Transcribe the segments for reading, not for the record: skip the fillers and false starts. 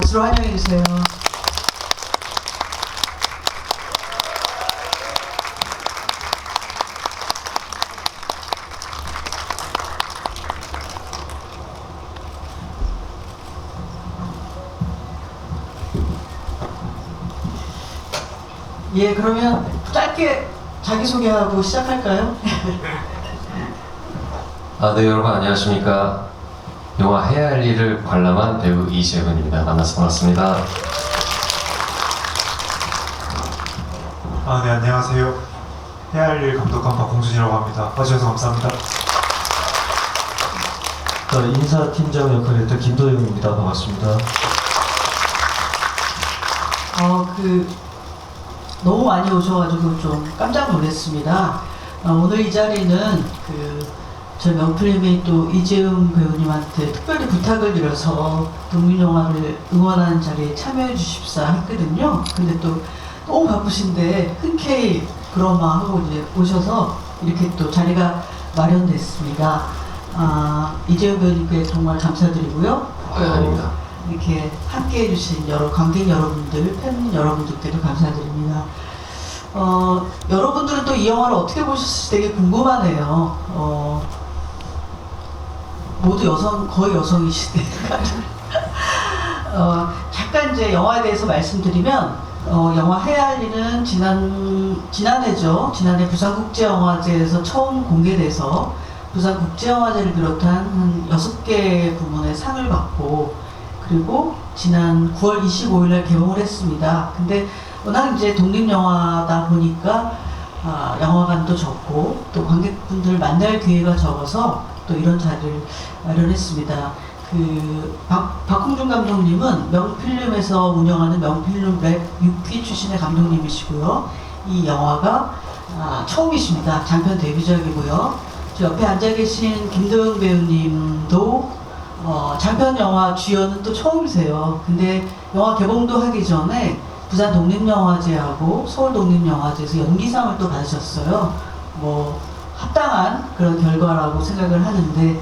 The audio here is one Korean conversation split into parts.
박수로 환영해 주세요. 예, 그러면 짧게 자기소개하고 시작할까요? 네, 여러분 안녕하십니까. 영화 해야 할 일을 관람한 배우 이재훈입니다. 만나서 반갑습니다. 네, 안녕하세요. 해야 할 일 감독한 박홍준이라고 합니다. 와주셔서 감사합니다. 인사팀장 역할을 했던 김도영입니다. 반갑습니다. 너무 많이 오셔가지고 좀 깜짝 놀랐습니다. 오늘 이 자리는 저희 명필님이 또 이재훈 배우님한테 특별히 부탁을 드려서 독립영화를 응원하는 자리에 참여해 주십사 했거든요. 근데 또 너무 바쁘신데 흔쾌히 그런 마음하고 이제 오셔서 이렇게 또 자리가 마련됐습니다. 이재훈 배우님께 정말 감사드리고요. 아닙니다. 이렇게 함께 해주신 여러 관객 여러분들, 팬 여러분들께도 감사드립니다. 여러분들은 또 이 영화를 어떻게 보셨을지 되게 궁금하네요. 모두 거의 여성이시네요. 잠깐 이제 영화에 대해서 말씀드리면, 영화 해야 할 일은 지난해죠. 지난해 부산국제영화제에서 처음 공개돼서 부산국제영화제를 비롯한 한 6개 부문의 상을 받고, 그리고 지난 9월 25일날 개봉을 했습니다. 근데 워낙 이제 독립영화다 보니까 영화관도 적고 또 관객분들 만날 기회가 적어서 또 이런 자리를 마련했습니다. 박홍준 감독님은 명필름에서 운영하는 명필름 랩 6기 출신의 감독님이시고요. 이 영화가 처음이십니다. 장편 데뷔작이고요. 저 옆에 앉아 계신 김도영 배우님도 장편 영화 주연은 또 처음이세요. 근데 영화 개봉도 하기 전에 부산 독립영화제하고 서울 독립영화제에서 연기상을 또 받으셨어요. 합당한 그런 결과라고 생각을 하는데,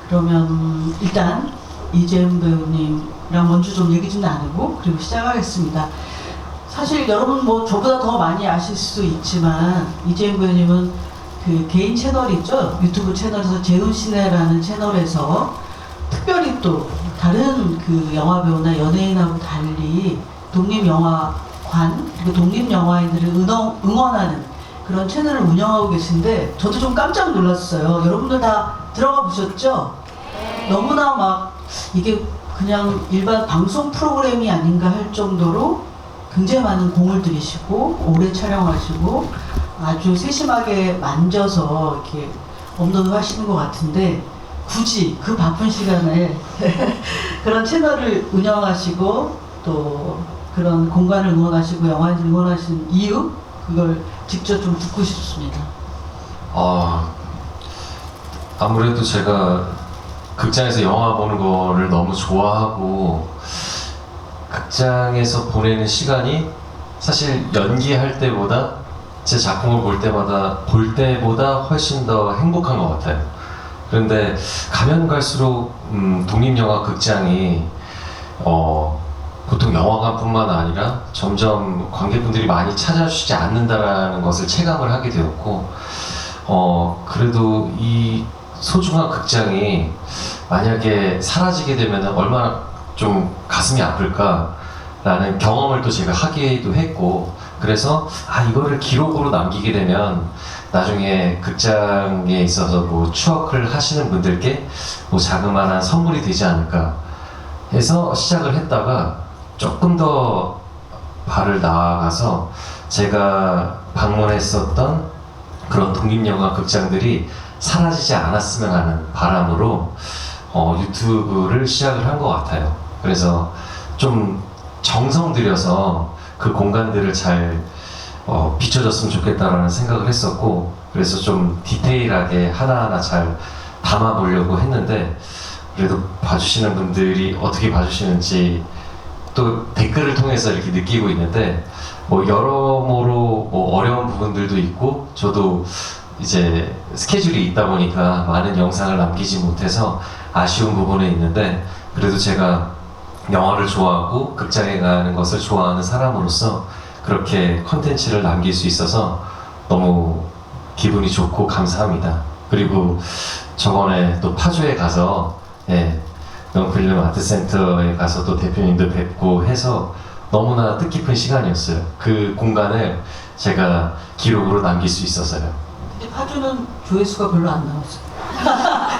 그러면 일단 이재훈 배우님이랑 먼저 좀 얘기 좀 나누고 그리고 시작하겠습니다. 사실 여러분 저보다 더 많이 아실 수도 있지만 이재훈 배우님은 개인 채널이 있죠. 유튜브 채널에서 재훈시네라는 채널에서 특별히 또 다른 영화 배우나 연예인하고 달리 독립영화관 그리고 독립영화인들을 응원하는 그런 채널을 운영하고 계신데, 저도 좀 깜짝 놀랐어요. 여러분들 다 들어가 보셨죠? 너무나 이게 그냥 일반 방송 프로그램이 아닌가 할 정도로 굉장히 많은 공을 들이시고 오래 촬영하시고 아주 세심하게 만져서 이렇게 업로드 하시는 것 같은데, 굳이 그 바쁜 시간에 그런 채널을 운영하시고 또 그런 공간을 응원하시고 영화를 응원하신 이유? 그걸 직접 좀 듣고 싶습니다. 아무래도 제가 극장에서 영화 보는 거를 너무 좋아하고, 극장에서 보내는 시간이 사실 연기할 때보다 제 작품을 볼 때보다 훨씬 더 행복한 것 같아요. 그런데 가면 갈수록 독립영화 극장이 보통 영화관뿐만 아니라 점점 관객분들이 많이 찾아주시지 않는다라는 것을 체감을 하게 되었고, 그래도 이 소중한 극장이 만약에 사라지게 되면 얼마나 좀 가슴이 아플까라는 경험을 또 제가 하기도 했고, 그래서 이거를 기록으로 남기게 되면 나중에 극장에 있어서 추억을 하시는 분들께 자그마한 선물이 되지 않을까 해서 시작을 했다가, 조금 더 발을 나아가서 제가 방문했었던 그런 독립영화 극장들이 사라지지 않았으면 하는 바람으로 유튜브를 시작을 한 것 같아요. 그래서 좀 정성 들여서 그 공간들을 잘 비춰줬으면 좋겠다라는 생각을 했었고, 그래서 좀 디테일하게 하나하나 잘 담아보려고 했는데, 그래도 봐주시는 분들이 어떻게 봐주시는지 또 댓글을 통해서 이렇게 느끼고 있는데, 여러모로 어려운 부분들도 있고, 저도 이제 스케줄이 있다 보니까 많은 영상을 남기지 못해서 아쉬운 부분이 있는데, 그래도 제가 영화를 좋아하고 극장에 가는 것을 좋아하는 사람으로서 그렇게 컨텐츠를 남길 수 있어서 너무 기분이 좋고 감사합니다. 그리고 저번에 또 파주에 가서 영필름 아트센터에 가서 또 대표님도 뵙고 해서 너무나 뜻깊은 시간이었어요. 그 공간을 제가 기록으로 남길 수 있어서요. 근데 파주는 조회수가 별로 안 나왔어요.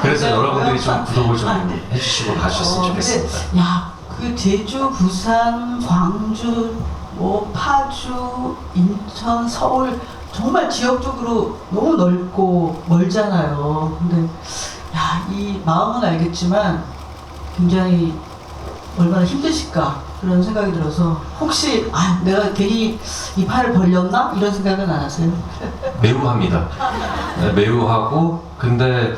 그래서 네. 여러분들이 좀 구독을 좀 해주시고 가주셨으면 좋겠습니다. 근데 야, 그 제주, 부산, 광주, 뭐 파주, 인천, 서울 정말 지역적으로 너무 넓고 멀잖아요. 근데 야, 이 마음은 알겠지만 굉장히 얼마나 힘드실까 그런 생각이 들어서 혹시 내가 괜히 이 팔을 벌렸나 이런 생각은 안 하세요? 매우 합니다. 네, 매우 하고 근데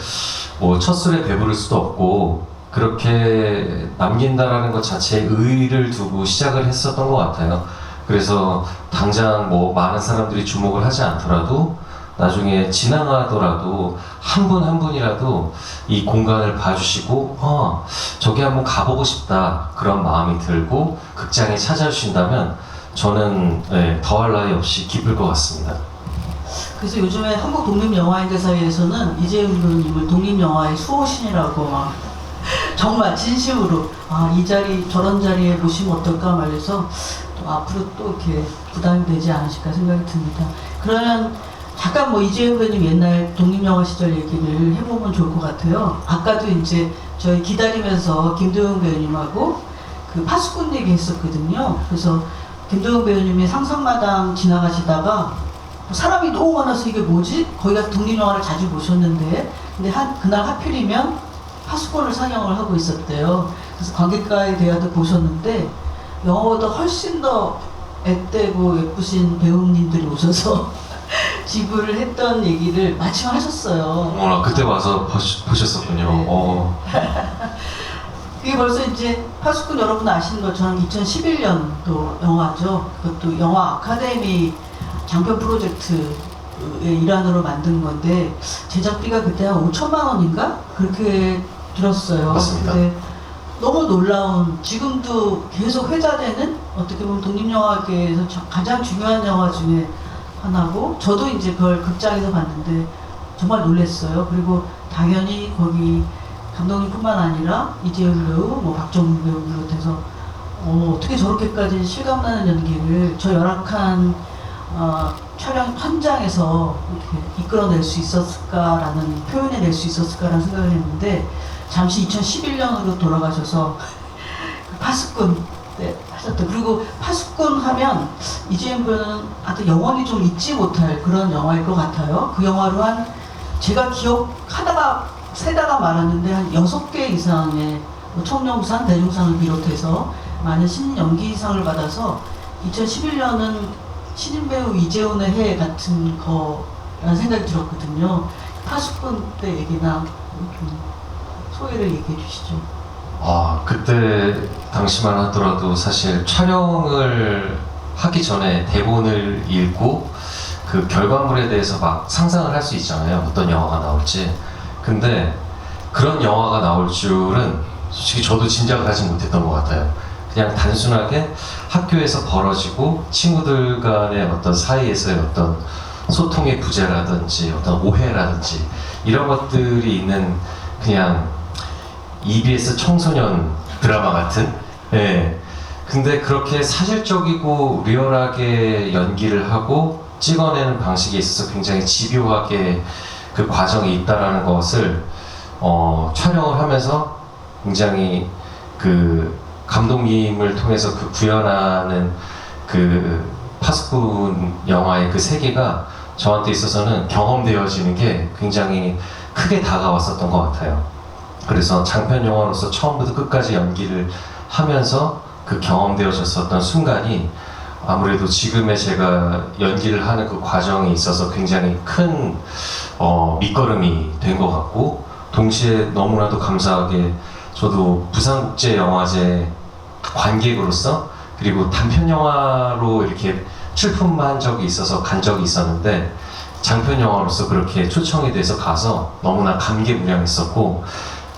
뭐 첫 술에 배부를 수도 없고 그렇게 남긴다라는 것 자체에 의의를 두고 시작을 했었던 것 같아요. 그래서 당장 뭐 많은 사람들이 주목을 하지 않더라도 나중에 지나가더라도 한 분 한 분이라도 이 공간을 봐주시고 저기 한번 가보고 싶다 그런 마음이 들고 극장에 찾아주신다면 저는 더할 나위 없이 기쁠 것 같습니다. 그래서 요즘에 한국 독립영화인들 사이에서는 이재용 배우님을 독립영화의 수호신이라고 막 정말 진심으로 이 자리 저런 자리에 모시면 어떨까 말해서 또 앞으로 또 이렇게 부담이 되지 않으실까 생각이 듭니다. 그러면 잠깐 뭐 이재용 배우님 옛날 독립영화 시절 얘기를 해보면 좋을 것 같아요. 아까도 이제 저희 기다리면서 김도영 배우님하고 그 파수꾼 얘기 했었거든요. 그래서 김도영 배우님이 상상마당 지나가시다가 사람이 너무 많아서 이게 뭐지? 거기 가서 독립영화를 자주 보셨는데 근데 그날 하필이면 파수꾼을 상영을 하고 있었대요. 그래서 관객과의 대화도 보셨는데 영화보다 훨씬 더 앳되고 예쁘신 배우님들이 오셔서 지불을 했던 얘기를 마침 하셨어요. 그때 와서 보셨었군요. 네. 그게 벌써 이제 파수꾼 여러분 아시는 것처럼 2011년도 영화죠. 그것도 영화 아카데미 장편 프로젝트의 일환으로 만든 건데 제작비가 그때 한 5천만 원인가? 그렇게 들었어요. 맞습니다. 근데 너무 놀라운 지금도 계속 회자되는 어떻게 보면 독립영화계에서 가장 중요한 영화 중에 하나고 저도 이제 그걸 극장에서 봤는데 정말 놀랐어요. 그리고 당연히 거기 감독님뿐만 아니라 이재용 배우, 뭐 박정훈 배우 비롯해서 어떻게 저렇게까지 실감나는 연기를 저 열악한 촬영 현장에서 이렇게 이끌어낼 수 있었을까라는 표현해낼 수 있었을까라는 생각을 했는데 잠시 2011년으로 돌아가셔서 파수꾼 하셨던 그리고 파수꾼 하면 이재용 배우는 아주 영원히 좀 잊지 못할 그런 영화일 것 같아요. 그 영화로 한 제가 기억하다가 세다가 말았는데 한 6개 이상의 뭐 청룡상, 대종상을 비롯해서 많은 신인 연기상을 받아서 2011년은 신인 배우 이재훈의 해 같은 거라는 생각이 들었거든요. 파수꾼 때 얘기나 좀 소회를 얘기해 주시죠. 그때 당시만 하더라도 사실 촬영을 하기 전에 대본을 읽고 그 결과물에 대해서 막 상상을 할 수 있잖아요. 어떤 영화가 나올지. 근데 그런 영화가 나올 줄은 솔직히 저도 짐작을 하지 못했던 것 같아요. 그냥 단순하게 학교에서 벌어지고 친구들 간의 어떤 사이에서의 어떤 소통의 부재라든지 어떤 오해라든지 이런 것들이 있는 그냥 EBS 청소년 드라마 같은 근데 그렇게 사실적이고 리얼하게 연기를 하고 찍어내는 방식에 있어서 굉장히 집요하게 그 과정이 있다라는 것을 촬영을 하면서 굉장히 그 감독님을 통해서 그 구현하는 그 파수꾼 영화의 그 세계가 저한테 있어서는 경험되어지는 게 굉장히 크게 다가왔었던 것 같아요. 그래서 장편 영화로서 처음부터 끝까지 연기를 하면서 그 경험되어졌었던 순간이 아무래도 지금의 제가 연기를 하는 그 과정에 있어서 굉장히 큰 밑거름이 된 것 같고 동시에 너무나도 감사하게 저도 부산국제영화제 관객으로서 그리고 단편 영화로 이렇게 출품한 적이 있어서 간 적이 있었는데 장편 영화로서 그렇게 초청이 돼서 가서 너무나 감개무량했었고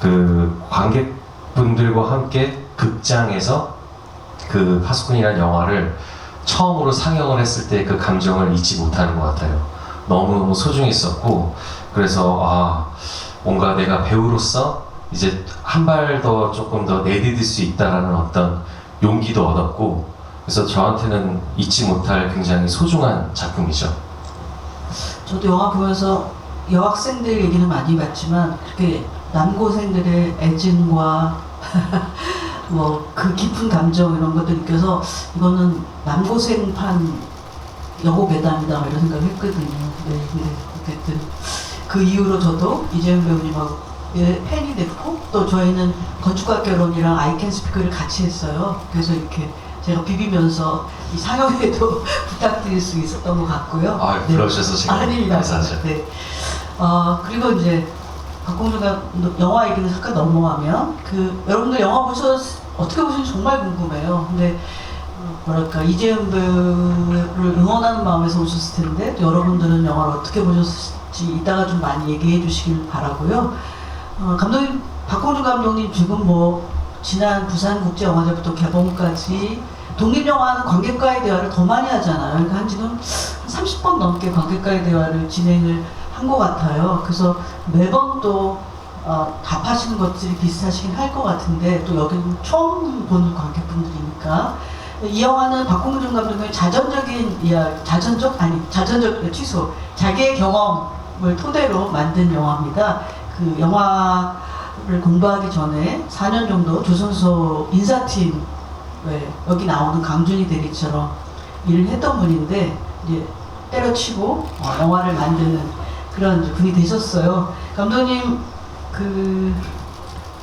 그 관객분들과 함께 극장에서 그 파수꾼이라는 영화를 처음으로 상영을 했을 때 그 감정을 잊지 못하는 것 같아요. 너무 소중했었고, 그래서 뭔가 내가 배우로서 이제 한 발 더 조금 더 내디딜 수 있다라는 어떤 용기도 얻었고, 그래서 저한테는 잊지 못할 굉장히 소중한 작품이죠. 저도 영화 보면서 여학생들 얘기는 많이 봤지만 그렇게 남고생들의 애증과 뭐 그 깊은 감정 이런 것도 느껴서 이거는 남고생판 여고괴담이다 이런 생각을 했거든요. 네, 근데 어쨌든 그 이후로 저도 이재용 배우님하고 팬이 됐고, 또 저희는 건축학개론이랑 아이캔스피크를 같이 했어요. 그래서 이렇게 제가 비비면서 이 상영회도 부탁드릴 수 있었던 것 같고요. 그러셔서 제가 아닙니다. 감사하죠. 네. 그리고 이제 박공준 감독 영화 얘기는 잠깐 넘어가면 여러분들 영화 어떻게 보시는지 정말 궁금해요. 근데 뭐랄까 이재용 배우를 응원하는 마음에서 오셨을 텐데 또 여러분들은 영화를 어떻게 보셨을지 이따가 좀 많이 얘기해 주시길 바라고요. 감독님 박공준 감독님 지금 뭐 지난 부산국제영화제부터 개봉까지 독립영화는 관객과의 대화를 더 많이 하잖아요. 그러니까 한 지금 30번 넘게 관객과의 대화를 진행을 한 것 같아요. 그래서 매번 또 답하시는 것들이 비슷하시긴 할 것 같은데, 또 여기는 처음 보는 관객분들이니까 이 영화는 박공준 감독의 자기의 경험을 토대로 만든 영화입니다. 그 영화를 공부하기 전에 4년 정도 조선소 인사팀, 여기 나오는 강준희 대리처럼 일을 했던 분인데 이제 때려치고 영화를 만드는 그런 분이 되셨어요. 감독님 그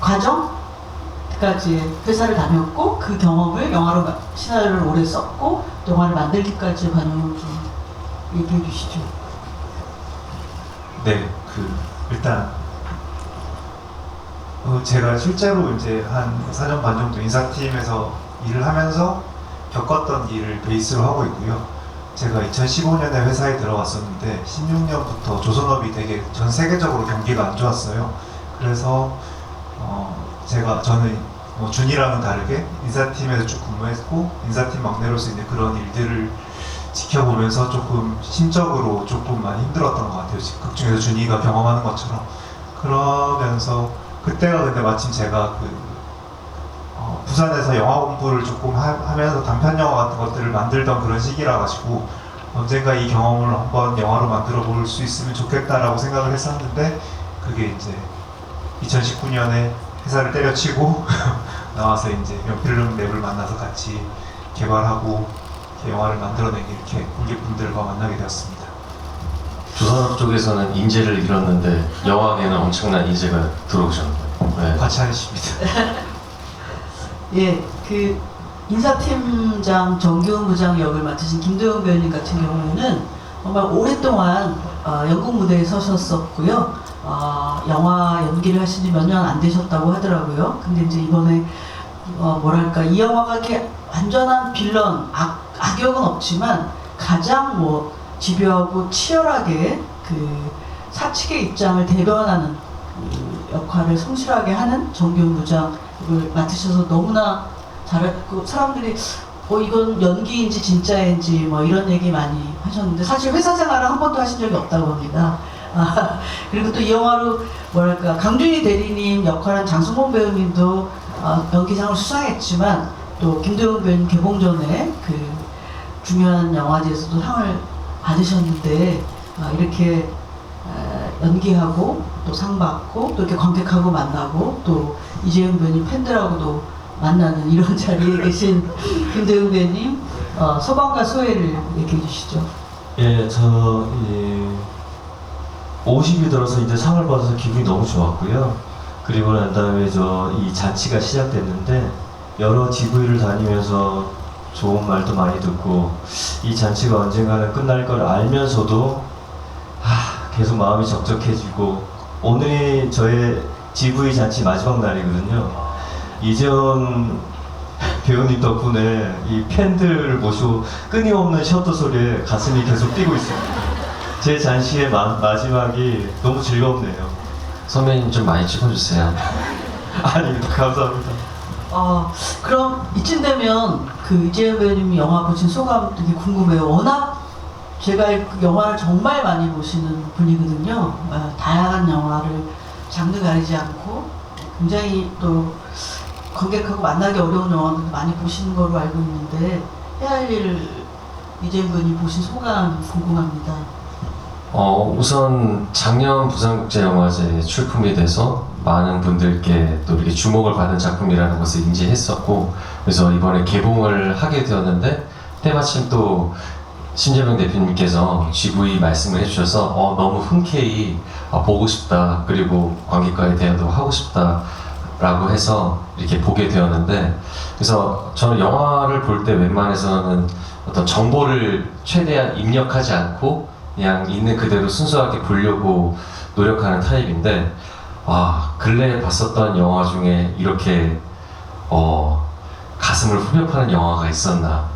과정까지 회사를 다녔고 그 경험을 영화로 시나리오를 오래 썼고 영화를 만들기까지 과정을 좀 얘기해 주시죠. 네, 일단 제가 실제로 이제 한 4년 반 정도 인사팀에서 일을 하면서 겪었던 일을 베이스로 하고 있고요. 제가 2015년에 회사에 들어갔었는데 16년부터 조선업이 되게 전 세계적으로 경기가 안 좋았어요. 그래서 저는 준이랑은 다르게 인사팀에서 쭉 근무했고, 인사팀 막내로서 이제 그런 일들을 지켜보면서 조금 심적으로 조금 많이 힘들었던 것 같아요. 극중에서 준이가 경험하는 것처럼. 그러면서 그때가 근데 마침 제가 부산에서 영화 공부를 조금 하면서 단편 영화 같은 것들을 만들던 그런 시기라 가지고 언젠가 이 경험을 한번 영화로 만들어 볼 수 있으면 좋겠다라고 생각을 했었는데, 그게 이제 2019년에 회사를 때려치고 나와서 이제 명필름 랩을 만나서 같이 개발하고 영화를 만들어내기 이렇게 관객분들과 만나게 되었습니다. 조선업 쪽에서는 인재를 잃었는데 영화계는 엄청난 인재가 들어오셨네요. 네. 과찬이십니다. 예, 인사팀장 정기훈 부장 역을 맡으신 김도영 배우님 같은 경우에는 정말 오랫동안 연극 무대에 서셨었고요. 영화 연기를 하신 지 몇 년 안 되셨다고 하더라고요. 근데 이제 이번에 뭐랄까 이 영화가 이렇게 완전한 빌런, 악역은 없지만 가장 집요하고 치열하게 사측의 입장을 대변하는 역할을 성실하게 하는 정기훈 부장을 맡으셔서 너무나 잘했고, 사람들이 이건 연기인지 진짜인지 이런 얘기 많이 하셨는데 사실 회사 생활을 한 번도 하신 적이 없다고 합니다. 그리고 또 이 영화로 뭐랄까 강준희 대리님 역할한 장승범 배우님도 연기상을 수상했지만 또 김도영 배우님 개봉 전에 중요한 영화제에서도 상을 받으셨는데 이렇게 연기하고 또 상 받고 또 이렇게 관객하고 만나고 또 이재용 배우님 팬들하고도 만나는 이런 자리에 계신 김도영 배우님 소감과 소회를 얘기해 주시죠. 예, 저 50이 들어서 이제 상을 받아서 기분이 너무 좋았고요. 그리고 난 다음에 이 잔치가 시작됐는데 여러 GV를 다니면서 좋은 말도 많이 듣고 이 잔치가 언젠가는 끝날 걸 알면서도 계속 마음이 적적해지고, 오늘이 저의 GV 잔치 마지막 날이거든요. 이재원 배우님 덕분에 이 팬들을 모시고 끊임없는 셔터 소리에 가슴이 계속 뛰고 있습니다. 제 잔치의 마지막이 너무 즐겁네요. 선배님 좀 많이 찍어주세요. 아닙니다. 감사합니다. 그럼 이쯤 되면 그 이재현 배우님이 영화 보신 소감 되게 궁금해요. 워낙 제가 그 영화를 정말 많이 보시는 분이거든요. 다양한 영화를 장르 가리지 않고 굉장히 또 관객하고 만나기 어려운 영화들도 많이 보시는 걸로 알고 있는데 헤알리를 이재현 배우님 보신 소감 궁금합니다. 우선 작년 부산국제영화제에 출품이 돼서 많은 분들께 또 이렇게 주목을 받은 작품이라는 것을 인지했었고, 그래서 이번에 개봉을 하게 되었는데 때마침 또 신재명 대표님께서 GV 말씀을 해주셔서 너무 흔쾌히 보고 싶다, 그리고 관객과의 대화도 하고 싶다 라고 해서 이렇게 보게 되었는데, 그래서 저는 영화를 볼 때 웬만해서는 어떤 정보를 최대한 입력하지 않고 그냥 있는 그대로 순수하게 보려고 노력하는 타입인데, 근래에 봤었던 영화 중에 이렇게 가슴을 후벼 파는 영화가 있었나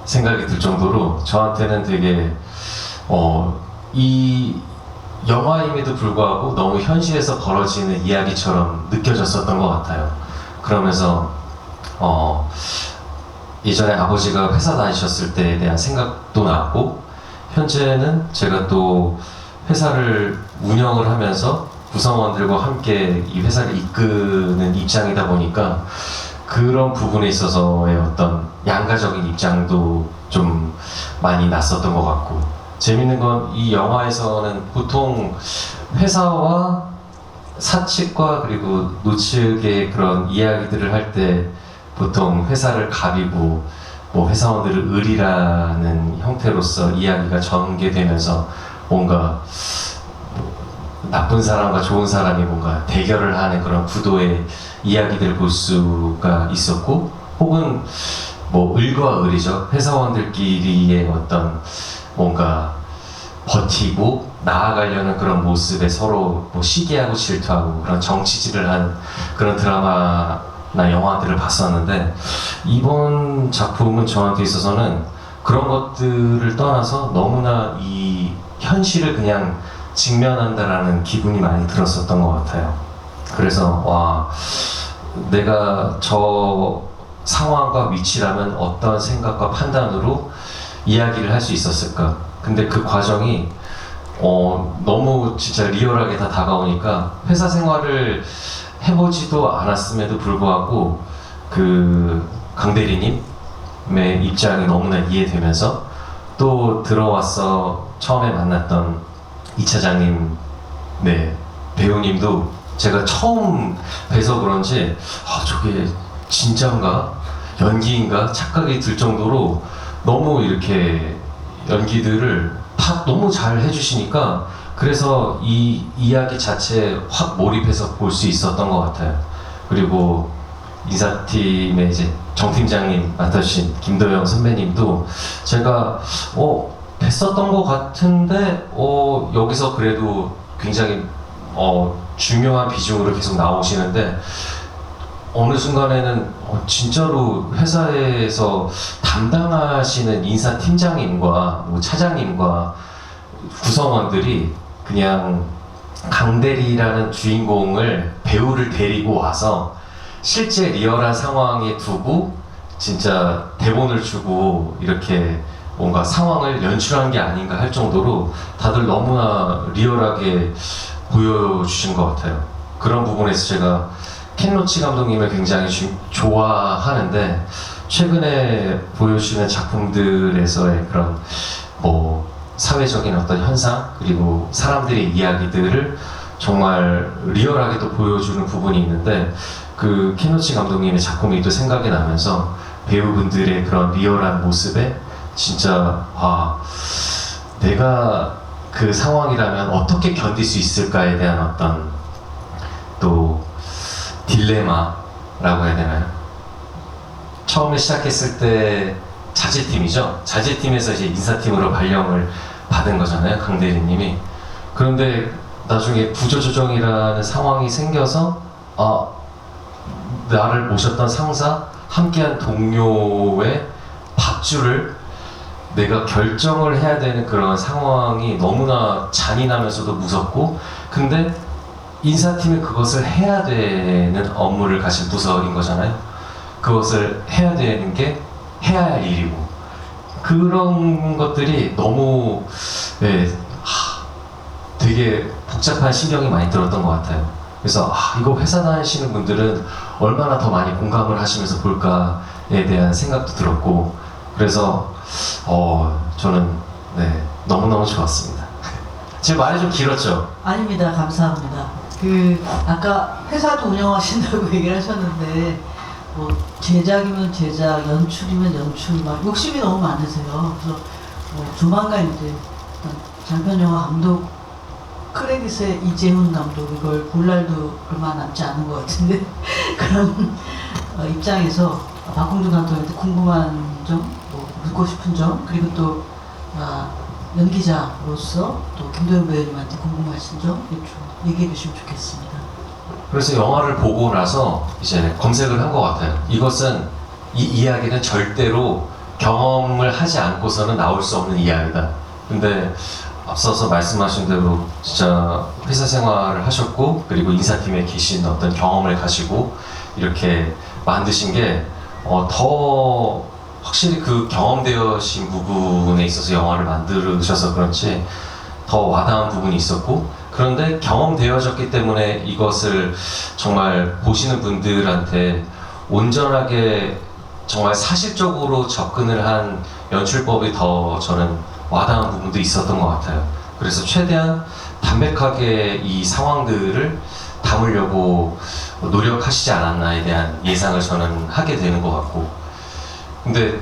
생각이 들 정도로 저한테는 되게 이 영화임에도 불구하고 너무 현실에서 벌어지는 이야기처럼 느껴졌었던 것 같아요. 그러면서 예전에 아버지가 회사 다니셨을 때에 대한 생각도 나고, 현재는 제가 또 회사를 운영을 하면서 구성원들과 함께 이 회사를 이끄는 입장이다 보니까 그런 부분에 있어서의 어떤 양가적인 입장도 좀 많이 났었던 것 같고, 재밌는 건 이 영화에서는 보통 회사와 사측과 그리고 노측의 그런 이야기들을 할 때 보통 회사를 가리고 뭐 회사원들을 을이라는 형태로서 이야기가 전개되면서 뭔가 나쁜 사람과 좋은 사람이 뭔가 대결을 하는 그런 구도의 이야기들을 볼 수가 있었고, 혹은 뭐 을과 을이죠. 회사원들끼리의 어떤 뭔가 버티고 나아가려는 그런 모습에 서로 뭐 시기하고 질투하고 그런 정치질을 한 그런 드라마나 영화들을 봤었는데, 이번 작품은 저한테 있어서는 그런 것들을 떠나서 너무나 이 현실을 그냥 직면한다라는 기분이 많이 들었었던 것 같아요. 그래서 내가 저 상황과 위치라면 어떤 생각과 판단으로 이야기를 할 수 있었을까. 근데 그 과정이 너무 진짜 리얼하게 다 다가오니까 회사 생활을 해보지도 않았음에도 불구하고 그 강 대리님의 입장이 너무나 이해되면서, 또 들어와서 처음에 만났던 이 차장님, 배우님도 제가 처음 뵈서 그런지 저게 진짜인가 연기인가 착각이 들 정도로 너무 이렇게 연기들을 다 너무 잘 해주시니까, 그래서 이 이야기 자체에 확 몰입해서 볼 수 있었던 것 같아요. 그리고 인사팀의 이제 정 팀장님 맡아주신 김도영 선배님도 제가 뵀었던 것 같은데 여기서 그래도 굉장히 중요한 비중으로 계속 나오시는데, 어느 순간에는 진짜로 회사에서 담당하시는 인사팀장님과 뭐 차장님과 구성원들이 그냥 강대리라는 주인공을 배우를 데리고 와서 실제 리얼한 상황에 두고 진짜 대본을 주고 이렇게 뭔가 상황을 연출한 게 아닌가 할 정도로 다들 너무나 리얼하게 보여주신 것 같아요. 그런 부분에서 제가 켄 로치 감독님을 굉장히 좋아하는데, 최근에 보여주시는 작품들에서의 그런 뭐 사회적인 어떤 현상, 그리고 사람들의 이야기들을 정말 리얼하게도 보여주는 부분이 있는데, 그 켄 로치 감독님의 작품이 또 생각이 나면서 배우분들의 그런 리얼한 모습에 진짜 내가 그 상황이라면 어떻게 견딜 수 있을까에 대한 어떤 또 딜레마라고 해야 되나요? 처음에 시작했을 때 자재팀이죠. 자재팀에서 이제 인사팀으로 발령을 받은 거잖아요, 강 대리님이. 그런데 나중에 구조조정이라는 상황이 생겨서 나를 모셨던 상사, 함께한 동료의 밥줄을 내가 결정을 해야 되는 그런 상황이 너무나 잔인하면서도 무섭고, 근데 인사팀이 그것을 해야 되는 업무를 가진 부서인 거잖아요. 그것을 해야 되는 게 해야 할 일이고 그런 것들이 너무 네, 되게 복잡한 신경이 많이 들었던 것 같아요. 그래서 이거 회사 다니시는 분들은 얼마나 더 많이 공감을 하시면서 볼까에 대한 생각도 들었고 그래서 저는 네, 너무너무 좋았습니다. 지금 말이 좀 길었죠? 아닙니다. 감사합니다. 아까 회사도 운영하신다고 얘기를 하셨는데 뭐 제작이면 제작, 연출이면 연출 막 욕심이 너무 많으세요. 그래서 조만간 이제 장편 영화 감독 크레딧에 이재훈 감독 이걸 볼 날도 얼마 남지 않은 것 같은데 그런 입장에서 박홍준 감독한테 궁금한 점, 뭐 묻고 싶은 점 그리고 또 연기자로서 또 김도영 배우님한테 궁금하신 점 좀 얘기해 주시면 좋겠습니다. 그래서 영화를 보고 나서 이제 검색을 한 것 같아요. 이것은 이 이야기는 절대로 경험을 하지 않고서는 나올 수 없는 이야기다. 근데 앞서서 말씀하신 대로 진짜 회사 생활을 하셨고 그리고 인사팀에 계신 어떤 경험을 가지고 이렇게 만드신 게 더 확실히 그 경험되어진 부분에 있어서 영화를 만드셔서 그런지 더 와닿은 부분이 있었고 그런데 경험되어졌기 때문에 이것을 정말 보시는 분들한테 온전하게 정말 사실적으로 접근을 한 연출법이 더 저는 와닿은 부분도 있었던 것 같아요. 그래서 최대한 담백하게 이 상황들을 담으려고 노력하시지 않았나에 대한 예상을 저는 하게 되는 것 같고 근데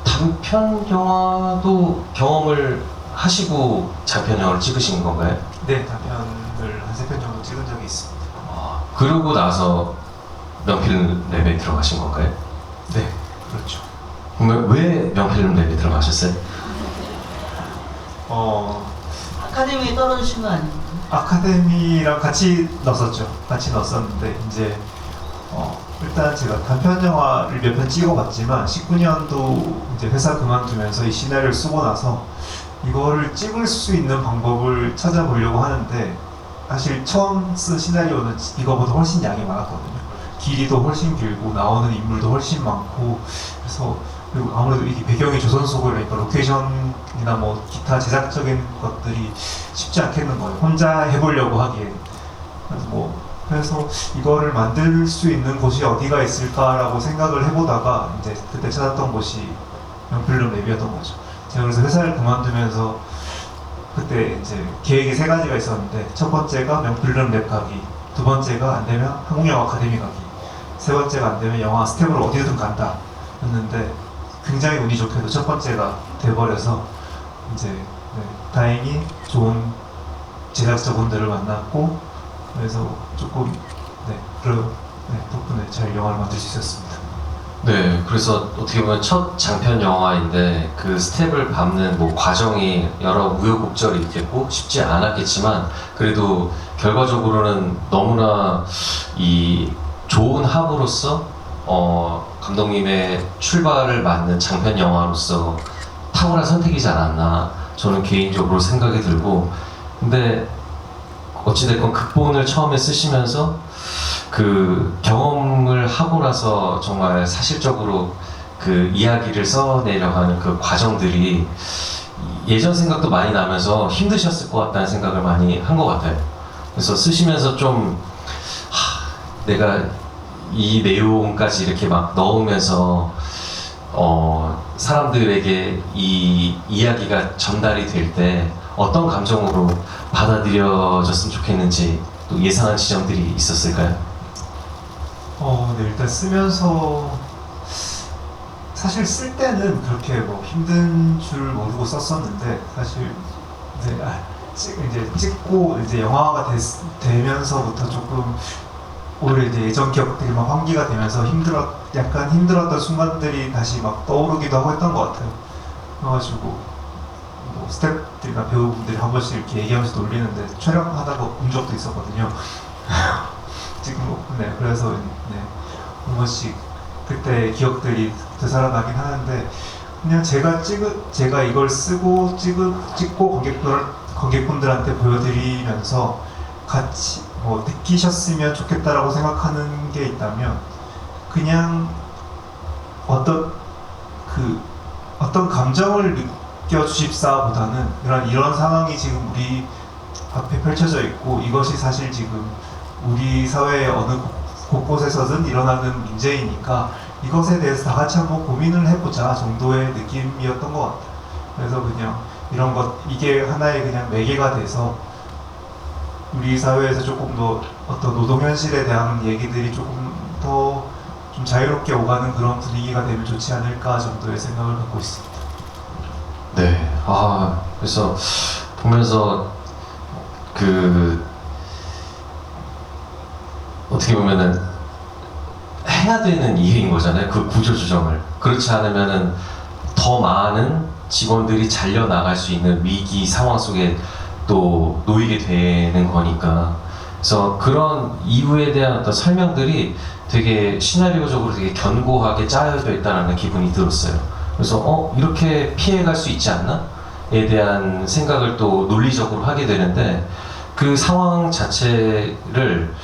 단편 영화도 경험을 하시고 장편 영화를 찍으신 건가요? 네, 단편을 한 3편 정도 찍은 적이 있습니다. 그러고 나서 명필 랩에 들어가신 건가요? 네, 그렇죠. 그러면 왜 명필 랩에 들어가셨어요? 아카데미에 떨어지신 거 아닙니까? 아카데미랑 같이 넣었었죠. 같이 넣었었는데 이제 일단 제가 단편 영화를 몇 편 찍어봤지만 19년도 이제 회사 그만두면서 이 시나리오를 쓰고 나서 이거를 찍을 수 있는 방법을 찾아보려고 하는데 사실 처음 쓴 시나리오는 이거보다 훨씬 양이 많았거든요. 길이도 훨씬 길고 나오는 인물도 훨씬 많고 그래서 그리고 아무래도 이게 배경이 조선 속이니까 로케이션이나 뭐 기타 제작적인 것들이 쉽지 않겠는 거예요. 혼자 해보려고 하기에. 그래서 이거를 만들 수 있는 곳이 어디가 있을까라고 생각을 해보다가 이제 그때 찾았던 곳이 명필름 랩이었던 거죠. 제가 그래서 회사를 그만두면서 그때 이제 계획이 3가지가 있었는데 첫 번째가 명필름 랩 가기, 두 번째가 안 되면 한국영화 아카데미 가기, 세 번째가 안 되면 영화 스텝으로 어디든 간다 였는데 굉장히 운이 좋게도 첫 번째가 돼버려서 이제 다행히 좋은 제작자분들을 만났고 그래서 조금 덕분에 잘 영화를 만들 수 있었습니다. 네, 그래서 어떻게 보면 첫 장편 영화인데 그 스텝을 밟는 뭐 과정이 여러 우여곡절이 있겠고 쉽지 않았겠지만 그래도 결과적으로는 너무나 이 좋은 합으로서 감독님의 출발을 맞는 장편 영화로서 탁월한 선택이지 않았나 저는 개인적으로 생각이 들고 근데 어찌됐건 극본을 처음에 쓰시면서 그 경험을 하고 나서 정말 사실적으로 그 이야기를 써내려 하는 그 과정들이 예전 생각도 많이 나면서 힘드셨을 것 같다는 생각을 많이 한 것 같아요. 그래서 쓰시면서 좀 내가 이 내용까지 이렇게 막 넣으면서 사람들에게 이 이야기가 전달이 될 때 어떤 감정으로 받아들여졌으면 좋겠는지 또 예상한 지점들이 있었을까요? 네, 일단 쓰면서 사실 쓸 때는 그렇게 뭐 힘든 줄 모르고 썼었는데 사실 이제 찍고 이제 영화가 되면서부터 조금 오히려 이제 예전 기억들이 막 환기가 되면서 약간 힘들었던 순간들이 다시 막 떠오르기도 하고 했던 것 같아요. 그래가지고 뭐 스태프들이나 배우분들이 한 번씩 이렇게 얘기하면서 놀리는데 촬영하다가 본 적도 있었거든요. 지금 그래서 한 번씩 그때 기억들이 되살아나긴 하는데 그냥 제가 이걸 쓰고 찍고 관객분들한테 보여드리면서 같이 뭐 느끼셨으면 좋겠다라고 생각하는 게 있다면 그냥 어떤 감정을 느껴주십사보다는 이런 상황이 지금 우리 앞에 펼쳐져 있고 이것이 사실 지금 우리 사회의 어느 곳곳에서든 일어나는 문제이니까 이것에 대해서 다 같이 한번 고민을 해보자 정도의 느낌이었던 것 같아요. 그래서 그냥 이런 것, 이게 하나의 그냥 매개가 돼서 우리 사회에서 조금 더 어떤 노동 현실에 대한 얘기들이 조금 더 좀 자유롭게 오가는 그런 분위기가 되면 좋지 않을까 정도의 생각을 갖고 있습니다. 네. 그래서 보면서 어떻게 보면은 해야 되는 일인 거잖아요. 그 구조 조정을. 그렇지 않으면은 더 많은 직원들이 잘려 나갈 수 있는 위기 상황 속에 또 놓이게 되는 거니까. 그래서 그런 이유에 대한 어떤 설명들이 되게 시나리오적으로 되게 견고하게 짜여져 있다는 기분이 들었어요. 그래서 이렇게 피해갈 수 있지 않나?에 대한 생각을 또 논리적으로 하게 되는데 그 상황 자체를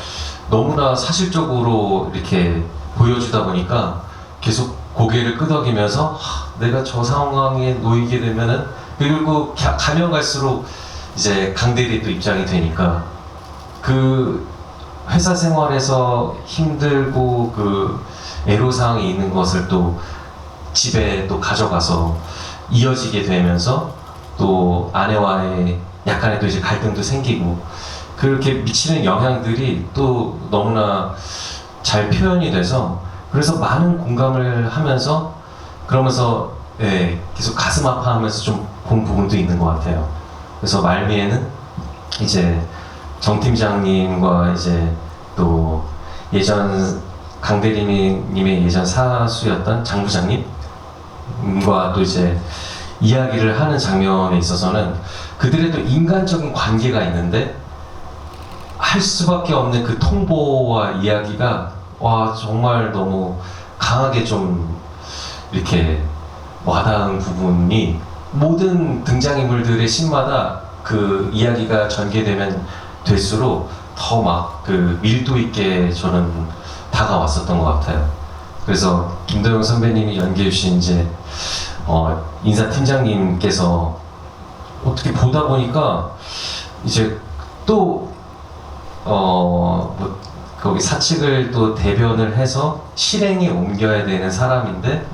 너무나 사실적으로 이렇게 보여주다 보니까 계속 고개를 끄덕이면서 내가 저 상황에 놓이게 되면은 그리고 가면 갈수록 이제 강대리 또 입장이 되니까 그 회사 생활에서 힘들고 그 애로사항이 있는 것을 또 집에 또 가져가서 이어지게 되면서 또 아내와의 약간의 또 이제 갈등도 생기고 그렇게 미치는 영향들이 또 너무나 잘 표현이 돼서 그래서 많은 공감을 하면서 그러면서 계속 가슴 아파하면서 좀 본 부분도 있는 것 같아요. 그래서 말미에는 이제 정 팀장님과 이제 또 예전 강대리님의 예전 사수였던 장 부장님과 또 이제 이야기를 하는 장면에 있어서는 그들의 또 인간적인 관계가 있는데 할 수밖에 없는 그 통보와 이야기가 정말 너무 강하게 좀 이렇게 와닿은 부분이 모든 등장인물들의 씬마다 그 이야기가 전개되면 될수록 더 막 그 밀도 있게 저는 다가왔었던 것 같아요. 그래서 김도영 선배님이 연기해 주신 이제 인사팀장님께서 어떻게 보다 보니까 이제 또 거기 사측을 또 대변을 해서 실행에 옮겨야 되는 사람인데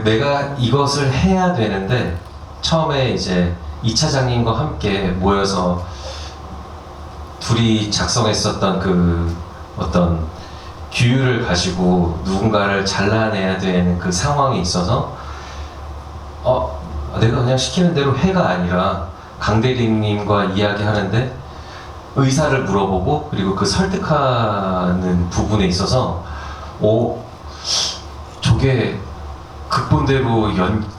내가 이것을 해야 되는데 처음에 이제 이 차장님과 함께 모여서 둘이 작성했었던 그 어떤 규율을 가지고 누군가를 잘라내야 되는 그 상황이 있어서 내가 그냥 시키는 대로 해가 아니라 강대리님과 이야기하는데 의사를 물어보고 그리고 그 설득하는 부분에 있어서 저게 극본대로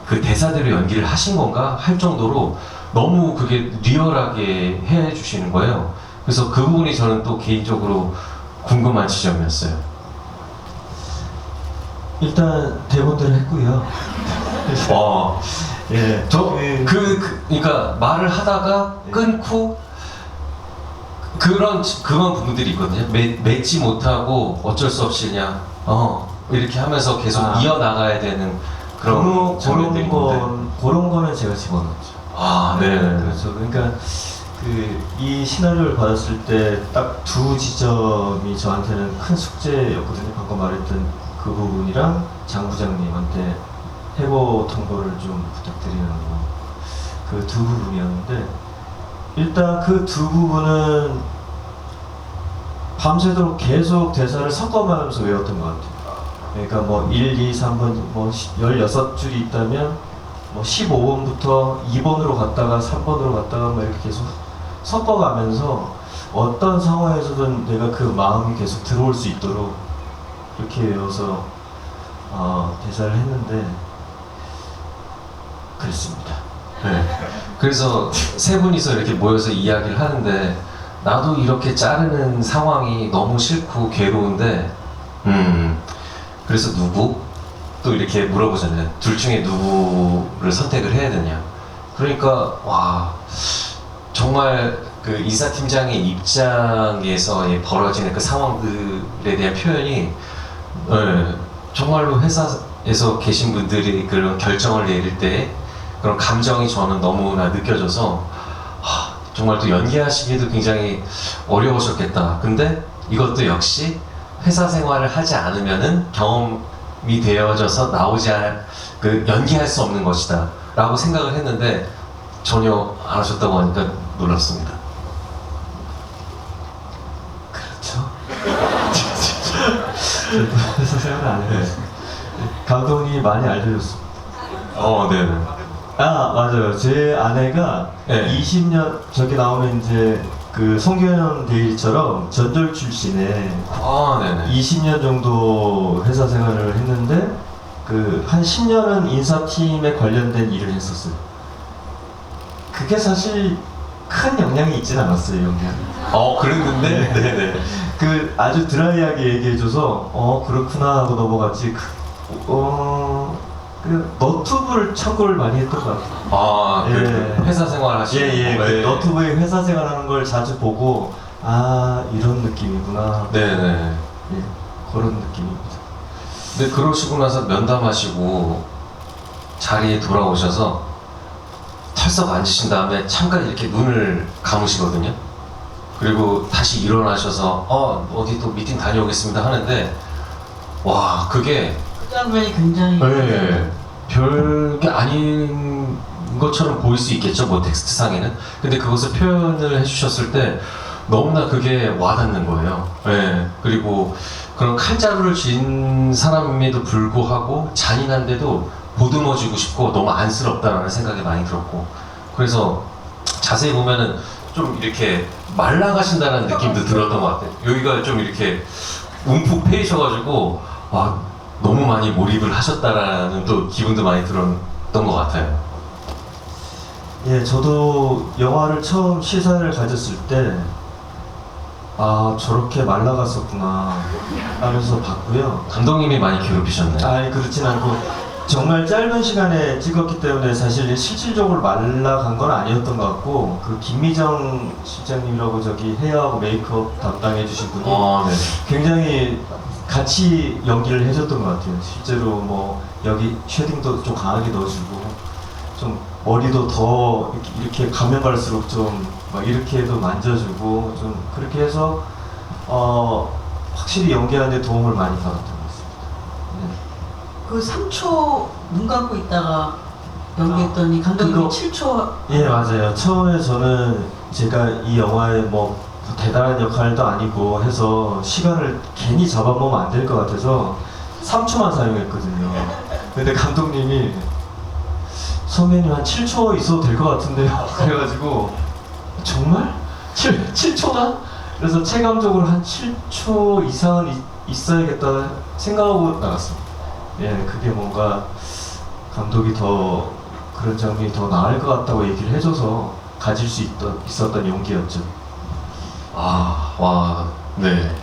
그 대사대로 연기를 하신 건가 할 정도로 너무 그게 리얼하게 해주시는 거예요. 그래서 그 부분이 저는 또 개인적으로 궁금한 지점이었어요. 일단 대본대로 했고요. 예. 그러니까 말을 하다가 끊고 그런 부분들이 있거든요. 맺지 못하고 어쩔 수 없이 그냥 이렇게 하면서 계속 이어나가야 되는 그런 장면들이 있는데 그런 거는 제가 집어넣었죠. 네. 그렇죠. 그러니까 이 시나리오를 받았을 때 딱 두 지점이 저한테는 큰 숙제였거든요. 방금 말했던 그 부분이랑 장 부장님한테 해고 통보를 좀 부탁드리는 거. 그 두 부분이었는데 일단 그 두 부분은 밤새도록 계속 대사를 섞어가면서 외웠던 것 같아요. 그러니까 뭐 1, 2, 3번 뭐 16줄이 있다면 뭐 15번부터 2번으로 갔다가 3번으로 갔다가 뭐 이렇게 계속 섞어가면서 어떤 상황에서든 내가 그 마음이 계속 들어올 수 있도록 그렇게 외워서 대사를 했는데 그랬습니다. 네. 그래서 세 분이서 이렇게 모여서 이야기를 하는데 나도 이렇게 자르는 상황이 너무 싫고 괴로운데 그래서 누구? 또 이렇게 물어보잖아요. 둘 중에 누구를 선택을 해야 되냐. 그러니까 와 정말 그 인사팀장의 입장에서 벌어지는 그 상황들에 대한 표현이 예, 정말로 회사에서 계신 분들이 그런 결정을 내릴 때 그런 감정이 저는 너무나 느껴져서 정말 또 연기하시기도 굉장히 어려우셨겠다. 근데 이것도 역시 회사 생활을 하지 않으면은 경험이 되어져서 그 연기할 수 없는 것이다 라고 생각을 했는데 전혀 안 하셨다고 하니까 놀랍습니다. 그렇죠. 회사 생활을 안 해봤어요. 감독님이 많이 알려줬습니다. 네네. 아 맞아요. 제 아내가 네. 20년 저기 나오는 이제 그 송교현 대리처럼 전절 출신에 네네. 20년 정도 회사 생활을 했는데 그 한 10년은 인사팀에 관련된 일을 했었어요. 그게 사실 큰 영향이 있진 않았어요, 영향. 그랬는데? 네네. 그 아주 드라이하게 얘기해줘서 그렇구나 하고 넘어갔지. 그 너튜브를 참고를 많이 했던 것 같아요. 그 회사 생활 하시는 그 너튜브에 회사 생활하는 걸 자주 보고 이런 느낌이구나. 네네. 그런 느낌입니다. 근데 그러시고 나서 면담하시고 자리에 돌아오셔서 털썩 앉으신 다음에 잠깐 이렇게 눈을 감으시거든요. 그리고 다시 일어나셔서 어디 또 미팅 다녀오겠습니다 하는데 와 그게 그 장면이 굉장히 별게 아닌 것처럼 보일 수 있겠죠, 뭐 텍스트상에는. 근데 그것을 표현을 해주셨을 때 너무나 그게 와닿는 거예요. 그리고 그런 칼자루를 쥔 사람임에도 불구하고 잔인한데도 보듬어주고 싶고 너무 안쓰럽다라는 생각이 많이 들었고, 그래서 자세히 보면은 좀 이렇게 말라가신다는 느낌도 들었던 것 같아요. 여기가 좀 이렇게 움푹 패이셔가지고 와 너무 많이 몰입을 하셨다라는 또 기분도 많이 들었던 것 같아요. 예, 저도 영화를 처음 시사를 가졌을 때 저렇게 말라갔었구나 하면서 봤고요. 감독님이 많이 괴롭히셨나요? 아니 그렇진 않고 정말 짧은 시간에 찍었기 때문에 사실 실질적으로 말라간 건 아니었던 것 같고, 그 김미정 실장님이라고 저기 헤어하고 메이크업 담당해 주신 분이 네. 굉장히 같이 연기를 해줬던 것 같아요. 실제로 뭐 여기 쉐딩도 좀 강하게 넣어주고 좀 머리도 더 이렇게 가면 갈수록 좀 막 이렇게도 만져주고 좀 그렇게 해서 확실히 연기하는 데 도움을 많이 받았던 것 같습니다. 그 3초 눈 감고 있다가 연기했더니 감독님이 그거- 7초. 예 맞아요. 처음에 저는 제가 이 영화에 뭐 대단한 역할도 아니고 해서 시간을 괜히 잡아보면 안 될 것 같아서 3초만 사용했거든요. 근데 감독님이 선배님 한 7초 있어도 될 것 같은데요. 그래가지고 정말? 7초나? 그래서 체감적으로 한 7초 이상은 있어야겠다 생각하고 나갔습니다. 예, 그게 뭔가 감독이 더 그런 장면이 더 나을 것 같다고 얘기를 해줘서 가질 수 있었던 용기였죠. 네.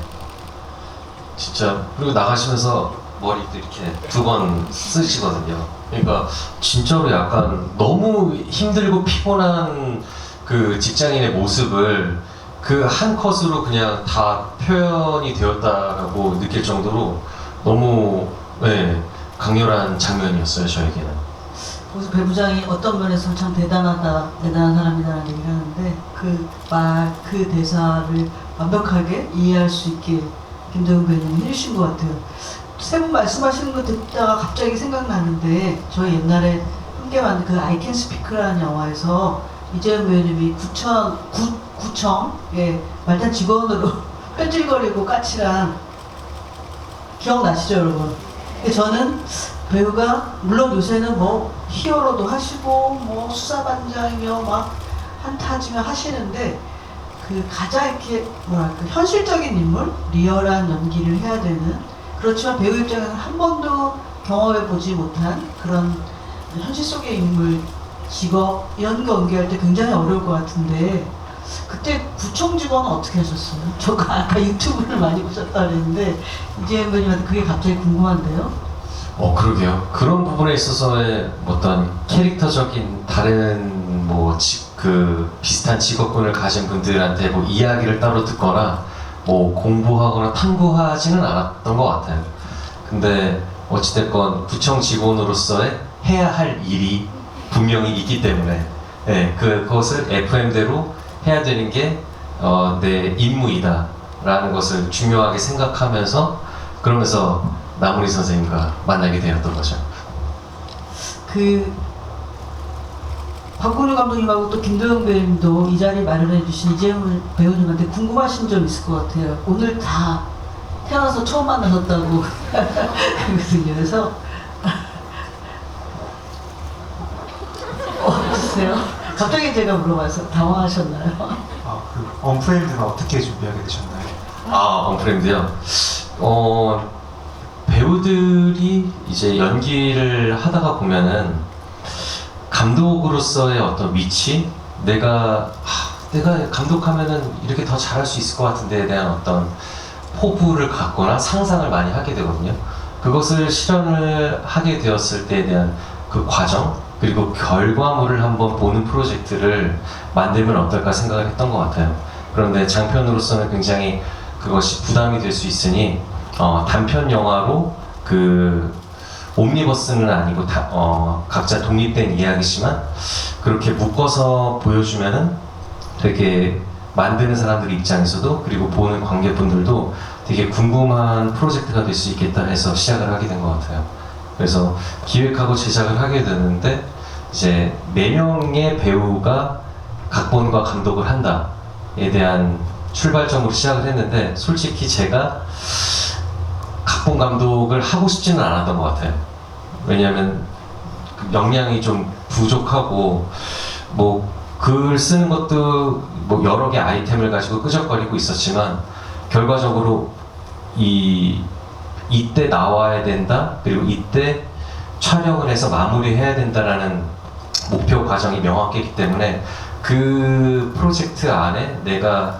진짜. 그리고 나가시면서 머리도 이렇게 2번 쓰시거든요. 그러니까 진짜로 약간 너무 힘들고 피곤한 그 직장인의 모습을 그 한 컷으로 그냥 다 표현이 되었다고 느낄 정도로 너무 강렬한 장면이었어요, 저에게는. 거기서 배부장이 어떤 면에서 참 대단한 사람이다라는 얘기를 하는데 그 대사를 완벽하게 이해할 수 있게 김도영 배우님이 해주신 것 같아요. 세 분 말씀하시는 거 듣다가 갑자기 생각나는데 저희 옛날에 함께 만든 그 I Can Speak라는 영화에서 이재현 배우님이 구청에 말단 직원으로 뺀질거리고 까칠한 기억나시죠, 여러분? 근데 저는 배우가 물론 요새는 뭐 히어로도 하시고 뭐 수사반장이며 막 한타지며 하시는데 그 가장 이렇게 뭐랄까 현실적인 인물, 리얼한 연기를 해야 되는, 그렇지만 배우 입장에서는 한 번도 경험해보지 못한 그런 현실 속의 인물, 직업 이런 거 연기할 때 굉장히 어려울 것 같은데 그때 구청 직원은 어떻게 하셨어요? 저 아까 유튜브를 많이 보셨다 그랬는데 이재현 배우님한테 그게 갑자기 궁금한데요? 그러게요. 그런 부분에 있어서의 어떤 캐릭터적인 다른 뭐 그 비슷한 직업군을 가진 분들한테 뭐 이야기를 따로 듣거나 뭐 공부하거나 탐구하지는 않았던 것 같아요. 근데 어찌됐건 구청 직원으로서의 해야 할 일이 분명히 있기 때문에 네, 그것을 FM대로 해야 되는 게 내 임무이다 라는 것을 중요하게 생각하면서 그러면서 남우리 선생님과 만나게 되었던 거죠. 그 박건우 감독님하고 또 김도영 배우님도 이 자리 마련해 주신 이재훈 배우님한테 궁금하신 점 있을 것 같아요. 오늘 다 태어나서 처음 만나셨다고 그러거든요. 그래서 어떠세요? 갑자기 제가 물어봐서 당황하셨나요? 그 언프레임드는 어떻게 준비하게 되셨나요? 언프레임드요. 배우들이 이제 연기를 하다가 보면은 감독으로서의 어떤 위치, 내가 감독하면은 이렇게 더 잘할 수 있을 것 같은데에 대한 어떤 포부를 갖거나 상상을 많이 하게 되거든요. 그것을 실현을 하게 되었을 때에 대한 그 과정, 그리고 결과물을 한번 보는 프로젝트를 만들면 어떨까 생각을 했던 것 같아요. 그런데 장편으로서는 굉장히 그것이 부담이 될 수 있으니 단편 영화로 그 옴니버스는 아니고 각자 독립된 이야기지만 그렇게 묶어서 보여주면은 되게 만드는 사람들 입장에서도 그리고 보는 관객분들도 되게 궁금한 프로젝트가 될 수 있겠다 해서 시작을 하게 된 것 같아요. 그래서 기획하고 제작을 하게 되는데 이제 4명의 배우가 각본과 감독을 한다에 대한 출발점으로 시작을 했는데 솔직히 제가 각본 감독을 하고 싶지는 않았던 것 같아요. 왜냐하면 역량이 좀 부족하고 뭐 글 쓰는 것도 뭐 여러 개 아이템을 가지고 끄적거리고 있었지만 결과적으로 이때 나와야 된다, 그리고 이때 촬영을 해서 마무리해야 된다라는 목표 과정이 명확했기 때문에 그 프로젝트 안에 내가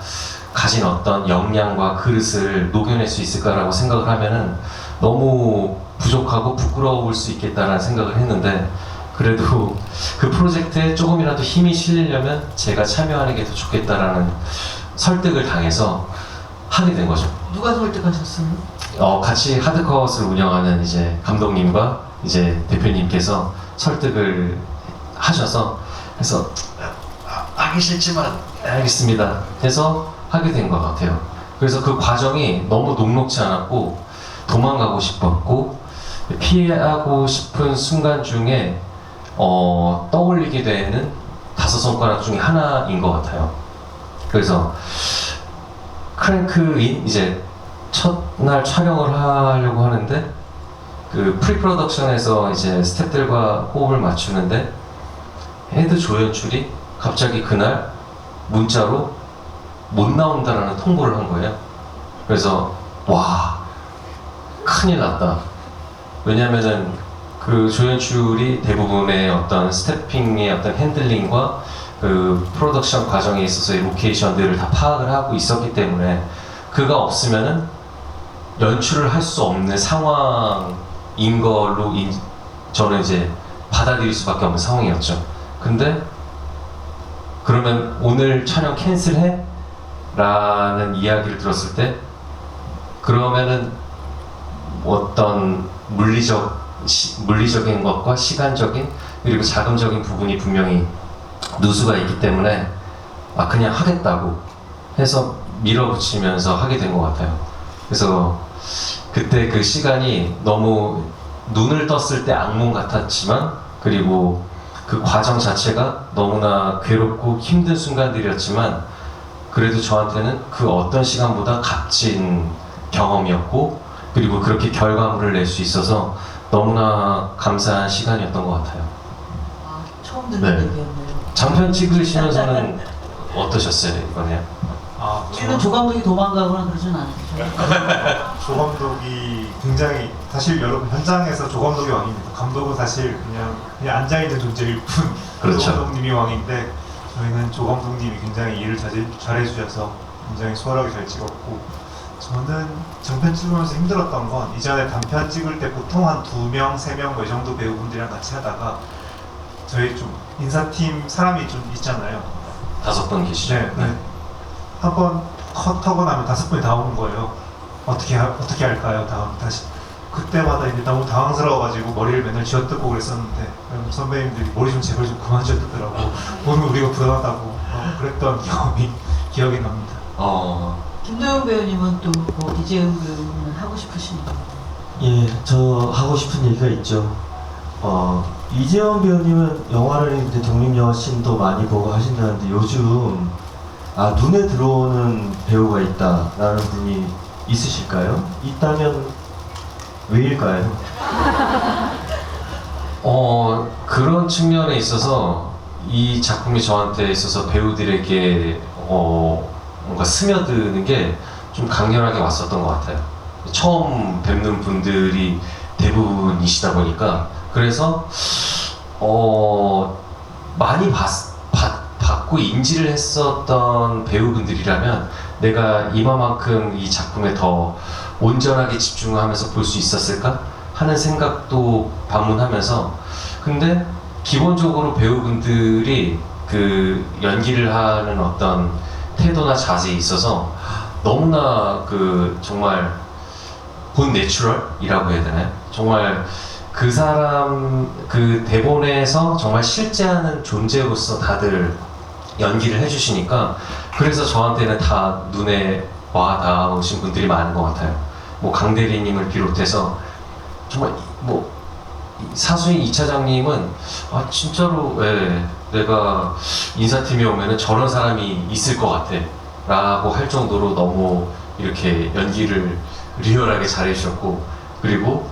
가진 어떤 역량과 그릇을 녹여낼 수 있을까라고 생각을 하면은 너무 부족하고 부끄러울 수 있겠다라는 생각을 했는데 그래도 그 프로젝트에 조금이라도 힘이 실리려면 제가 참여하는 게 더 좋겠다라는 설득을 당해서 하게 된 거죠. 누가 설득하셨어요? 같이 하드컷을 운영하는 이제 감독님과 이제 대표님께서 설득을 하셔서 해서 하기 싫지만 알겠습니다 해서 하게 된 것 같아요. 그래서 그 과정이 너무 녹록지 않았고 도망가고 싶었고 피하고 싶은 순간 중에 떠올리게 되는 5손가락 중에 하나인 것 같아요. 그래서 크랭크인 이제 첫날 촬영을 하려고 하는데 그 프리프로덕션에서 이제 스태프들과 호흡을 맞추는데 헤드 조연출이 갑자기 그날 문자로 못 나온다라는 통보를 한 거예요. 그래서 와 큰일 났다. 왜냐면은 그 조연출이 대부분의 어떤 스태핑의 어떤 핸들링과 그 프로덕션 과정에 있어서의 로케이션들을 다 파악을 하고 있었기 때문에 그가 없으면은 연출을 할 수 없는 상황인 걸로 저는 이제 받아들일 수밖에 없는 상황이었죠. 근데 그러면 오늘 촬영 캔슬해? 라는 이야기를 들었을 때 그러면은 어떤 물리적인 것과 시간적인 그리고 자금적인 부분이 분명히 누수가 있기 때문에 그냥 하겠다고 해서 밀어붙이면서 하게 된 것 같아요. 그래서 그때 그 시간이 너무 눈을 떴을 때 악몽 같았지만 그리고 그 과정 자체가 너무나 괴롭고 힘든 순간들이었지만 그래도 저한테는 그 어떤 시간보다 값진 경험이었고 그리고 그렇게 결과물을 낼 수 있어서 너무나 감사한 시간이었던 것 같아요. 처음 듣는 네. 얘기였네요. 장편 찍으시면서는 어떠셨어요, 이번에? 우리는 조 감독이 도망가거나 그러진 않았죠. 조 감독이 굉장히 사실 여러분 현장에서 조 감독이 왕입니다. 감독은 사실 그냥 앉아있는 존재일 뿐. 그렇죠. 조 감독님이 왕인데 저희는 조 감독님이 굉장히 일을 잘해주셔서 굉장히 수월하게 잘 찍었고 저는 장편 찍으면서 힘들었던 건 이전에 단편 찍을 때 보통 한 2명, 3명 뭐 이 정도 배우분들이랑 같이 하다가 저희 좀 인사팀 사람이 좀 있잖아요. 5분 계시죠? 네. 한 번 컷하고 나면 5분이 다 오는 거예요. 어떻게 할까요? 다음 다시. 그때마다 이제 너무 당황스러워가지고 머리를 맨날 쥐어뜯고 그랬었는데 선배님들이 머리 좀 제발 좀 그만 쥐어뜯더라고. 오늘 우리가 불안하다고 그랬던 기억이 납니다. 김도영 배우님은 또 뭐 이재훈 배우님은 하고 싶으신 거? 예, 저 하고 싶은 얘기가 있죠. 이재원 배우님은 영화를 이제 독립영화 씬도 많이 보고 하신다는데 요즘 눈에 들어오는 배우가 있다라는 분이 있으실까요? 있다면 왜일까요? 그런 측면에 있어서 이 작품이 저한테 있어서 배우들에게 뭔가 스며드는 게 좀 강렬하게 왔었던 것 같아요. 처음 뵙는 분들이 대부분이시다 보니까 그래서 많이 받고 인지를 했었던 배우분들이라면 내가 이만큼 이 작품에 더 온전하게 집중하면서 볼 수 있었을까 하는 생각도 반문하면서, 근데 기본적으로 배우분들이 그 연기를 하는 어떤 태도나 자세에 있어서 너무나 정말 본 내추럴이라고 해야 되나요? 정말 그 사람 그 대본에서 정말 실제하는 존재로서 다들 연기를 해주시니까 그래서 저한테는 다 눈에 와 닿으신 분들이 많은 것 같아요. 뭐 강대리님을 비롯해서 정말 뭐 사수인 이 차장님은 진짜로 내가 인사팀에 오면은 저런 사람이 있을 것 같아 라고 할 정도로 너무 이렇게 연기를 리얼하게 잘해주셨고, 그리고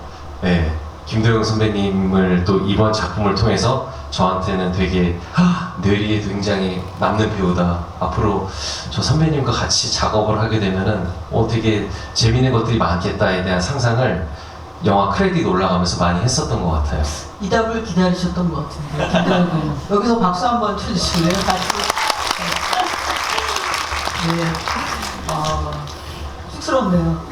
김도영 선배님을 또 이번 작품을 통해서 저한테는 되게 뇌리에 굉장히 남는 배우다. 앞으로 저 선배님과 같이 작업을 하게 되면은 되게 재밌는 것들이 많겠다에 대한 상상을 영화 크레딧 올라가면서 많이 했었던 것 같아요. 이 답을 기다리셨던 것 같은데 김도영 배우님 여기서 박수 한번 쳐주실래요? 같이. 쑥스럽네요.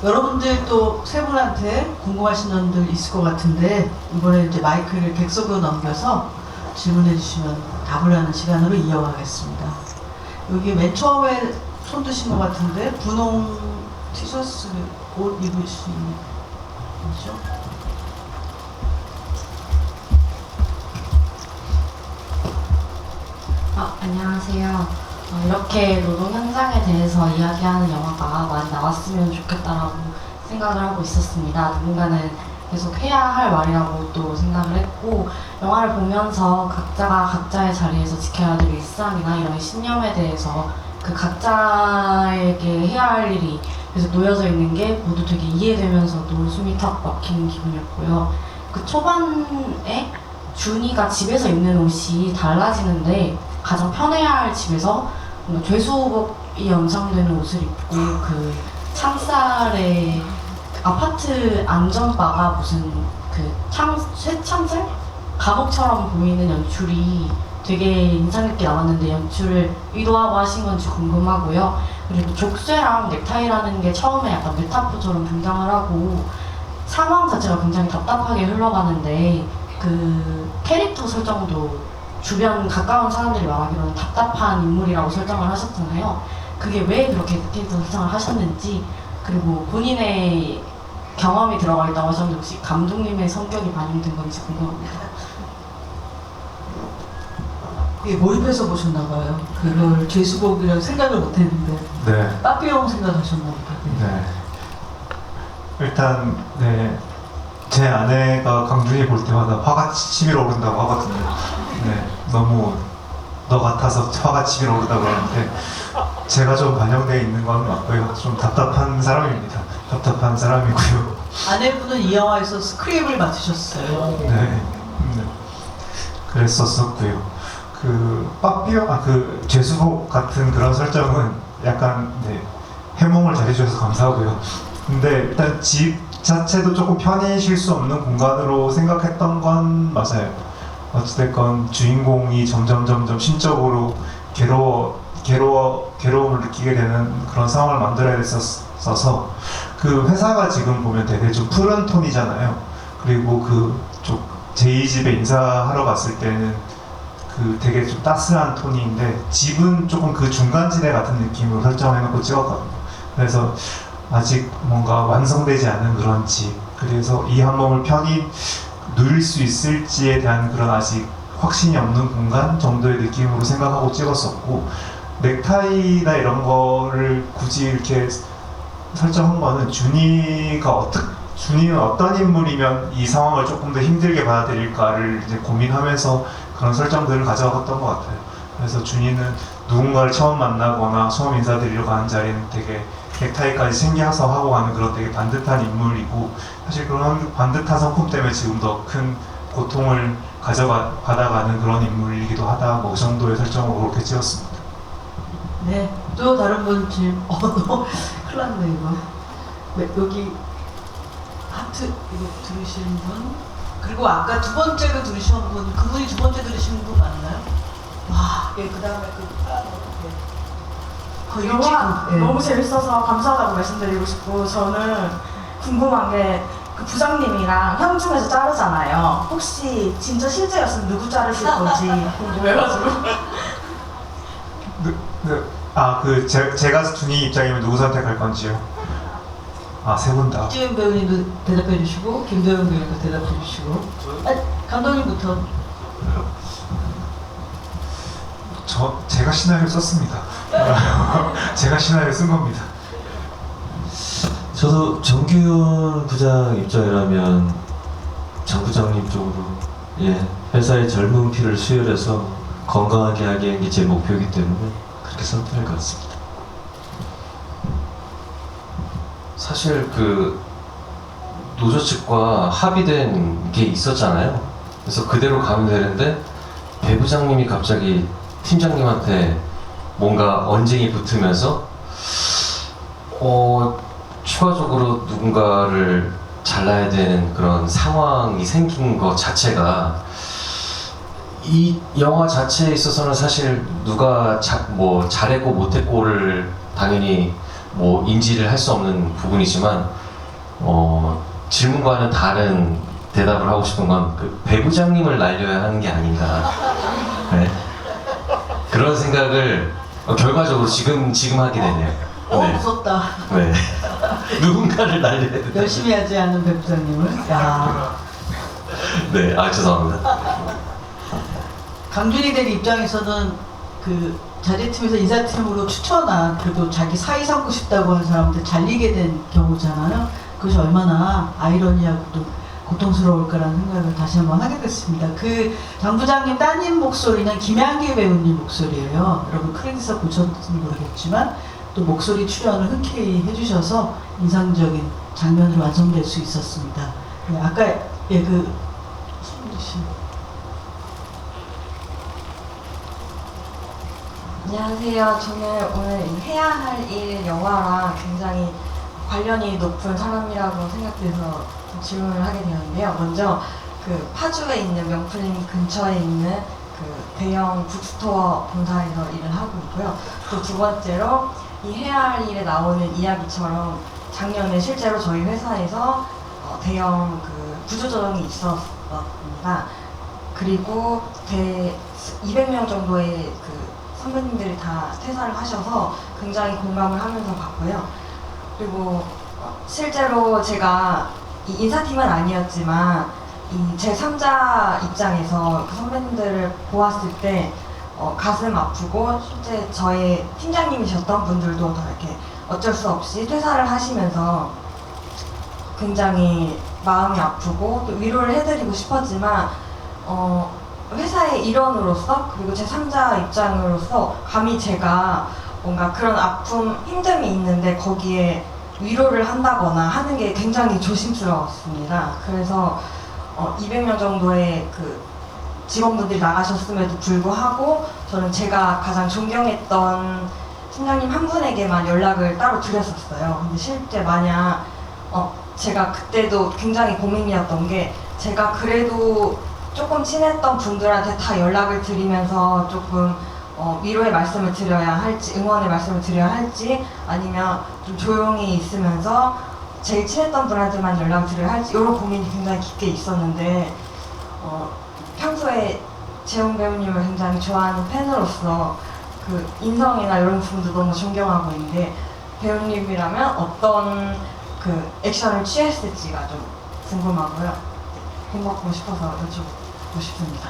여러분들 또 세 분한테 궁금하신 점들 있을 것 같은데 이번에 이제 마이크를 객석으로 넘겨서 질문해 주시면 답을 하는 시간으로 이어가겠습니다. 여기 맨 처음에 손 드신 것 같은데 분홍 티셔츠 옷 입으신 분이죠? 안녕하세요. 이렇게 노동 현장에 대해서 이야기하는 영화가 많이 나왔으면 좋겠다라고 생각을 하고 있었습니다. 누군가는 계속 해야 할 말이라고 또 생각을 했고, 영화를 보면서 각자가 각자의 자리에서 지켜야 될 일상이나 이런 신념에 대해서 그 각자에게 해야 할 일이 계속 놓여져 있는 게 모두 되게 이해되면서도 숨이 턱 막히는 기분이었고요. 그 초반에 준이가 집에서 입는 옷이 달라지는데 가장 편해야 할 집에서 죄수복이 연상되는 옷을 입고 그 창살에 아파트 안전바가 무슨 쇠창살? 감옥처럼 보이는 연출이 되게 인상 깊게 나왔는데 연출을 의도하고 하신 건지 궁금하고요. 그리고 족쇄랑 넥타이라는 게 처음에 약간 메타포처럼 등장을 하고 상황 자체가 굉장히 답답하게 흘러가는데 그 캐릭터 설정도 주변 가까운 사람들이 말하기로는 답답한 인물이라고 설정을 하셨잖아요. 그게 왜 그렇게 캐릭터 설정을 하셨는지, 그리고 본인의 경험이 들어가 있다고 하셨는데 혹시 감독님의 성격이 반영된 건지 궁금합니다. 몰입해서 보셨나봐요. 그걸 죄수복이라고 생각을 못했는데 네. 빠삐용 생각하셨나보다. 네. 일단 제 아내가 강준이 볼 때마다 화가 치밀어 오른다고 하거든요. 너무 너 같아서 화가 치밀어 오른다고 하는데 제가 좀 반영되어 있는 건 맞고요. 좀 답답한 사람입니다. 답답한 사람이고요. 아내분은 이 영화에서 스크립을 맡으셨어요. 네. 그랬었고요. 빠삐용 죄수복 같은 그런 설정은 약간 해몽을 잘해주셔서 감사하고요. 근데 일단 집 자체도 조금 편히쉴 수 없는 공간으로 생각했던 건 맞아요. 어찌됐건 주인공이 점점 심적으로 괴로움을 느끼게 되는 그런 상황을 만들어야 됐었어서 그 회사가 지금 보면 되게 좀 푸른 톤이잖아요. 그리고 좀 제이 집에 인사하러 갔을 때는 그 되게 좀 따스한 톤인데 집은 조금 그 중간지대 같은 느낌으로 설정해놓고 찍었거든요. 그래서 아직 뭔가 완성되지 않은 그런 집, 그래서 이 한 몸을 편히 누릴 수 있을지에 대한 그런 아직 확신이 없는 공간 정도의 느낌으로 생각하고 찍었었고, 넥타이나 이런 거를 굳이 이렇게 설정한 거는 준이는 어떤 인물이면 이 상황을 조금 더 힘들게 받아들일까를 이제 고민하면서 그런 설정들을 가져갔던 것 같아요. 그래서 준이는 누군가를 처음 만나거나 처음 인사드리러 가는 자리는 되게 넥타이까지 챙겨서 하고 가는 그런 되게 반듯한 인물이고, 사실 그런 반듯한 성품 때문에 지금 더 큰 고통을 받아가는 그런 인물이기도 하다, 뭐 그 정도의 설정으로 그렇게 찍었습니다. 네, 또 다른 분 질문. 너무 큰일 났네 이거. 네, 여기 하트 이거 들으신 분, 그리고 아까 두 번째로 들으신 분, 그분이 두 번째 들으신 분 맞나요? 와, 예, 그 다음에 거의 영화 예. 너무 재밌어서 감사하다고 말씀드리고 싶고, 저는 궁금한 게 그 부장님이랑 형 중에서 자르잖아요. 혹시 진짜 실제였으면 누구 자르실 건지 궁금해가지고. 제가 준이 입장이면 누구 선택할 건지요? 세 분 다. 이지은 배우님도 대답해 주시고 김도영 배우님도 대답해 주시고. 감독님부터. 제가 시나리오 썼습니다. 제가 시나리오 쓴 겁니다. 저도 정규현 부장 입장이라면 정 부장님 쪽으로 회사의 젊은 피를 수혈해서 건강하게 하게 하는 게 제 목표이기 때문에 그렇게 선택할 것 같습니다. 사실 그 노조 측과 합의된 게 있었잖아요. 그래서 그대로 가면 되는데 배 부장님이 갑자기 팀장님한테 뭔가 언쟁이 붙으면서 추가적으로 누군가를 잘라야 되는 그런 상황이 생긴 것 자체가, 이 영화 자체에 있어서는 사실 누가 잘했고 못했고를 당연히 뭐 인지를 할 수 없는 부분이지만, 질문과는 다른 대답을 하고 싶은 건 그 배 부장님을 날려야 하는 게 아닌가. 네. 그런 생각을 결과적으로 지금 하게 되네요. 네. 무섭다. 네. 누군가를 날려야 돼. 열심히 하지 않는 배 부장님을. 야. 네, 죄송합니다. 강준이 된 입장에서는 그 자제팀에서 인사팀으로 추천한, 그래도 자기 사이 삼고 싶다고 하는 사람한테 잘리게 된 경우잖아요. 그것이 얼마나 아이러니하고도 고통스러울까라는 생각을 다시 한번 하게 됐습니다. 그 장 부장님 따님 목소리는 김양기 배우님 목소리예요. 여러분 크레딧을 보셨는지 모르겠지만 또 목소리 출연을 흔쾌히 해주셔서 인상적인 장면으로 완성될 수 있었습니다. 네, 아까 손주 씨. 안녕하세요. 저는 오늘 해야 할 일 영화랑 굉장히 관련이 높은 사람이라고 생각돼서 질문을 하게 되었는데요. 먼저 그 파주에 있는 명품림 근처에 있는 그 대형 북스토어 본사에서 일을 하고 있고요. 또 두 번째로 이 해야 할 일에 나오는 이야기처럼 작년에 실제로 저희 회사에서 대형 그 구조조정이 있었습니다. 그리고 200명 정도의 그 선배님들이 다 퇴사를 하셔서 굉장히 공감을 하면서 봤고요. 그리고 실제로 제가 이 인사팀은 아니었지만 이 제3자 입장에서 그 선배님들을 보았을 때 가슴 아프고, 실제 저의 팀장님이셨던 분들도 다 이렇게 어쩔 수 없이 퇴사를 하시면서 굉장히 마음이 아프고 또 위로를 해드리고 싶었지만 회사의 일원으로서, 그리고 제3자 입장으로서 감히 제가 뭔가 그런 아픔, 힘듦이 있는데 거기에 위로를 한다거나 하는 게 굉장히 조심스러웠습니다. 그래서 200명 정도의 그 직원분들이 나가셨음에도 불구하고 저는 제가 가장 존경했던 팀장님 한 분에게만 연락을 따로 드렸었어요. 근데 실제 만약 제가 그때도 굉장히 고민이었던 게, 제가 그래도 조금 친했던 분들한테 다 연락을 드리면서 조금 위로의 말씀을 드려야 할지, 응원의 말씀을 드려야 할지, 아니면 좀 조용히 있으면서 제일 친했던 분한테만 연락을 드려야 할지, 이런 고민이 굉장히 깊게 있었는데 평소에 재홍 배우님을 굉장히 좋아하는 팬으로서 그 인성이나 이런 부분도 너무 존경하고 있는데 배우님이라면 어떤 그 액션을 취했을지가 좀 궁금하고요. 고맙고 싶어서 여쭤보고 싶습니다.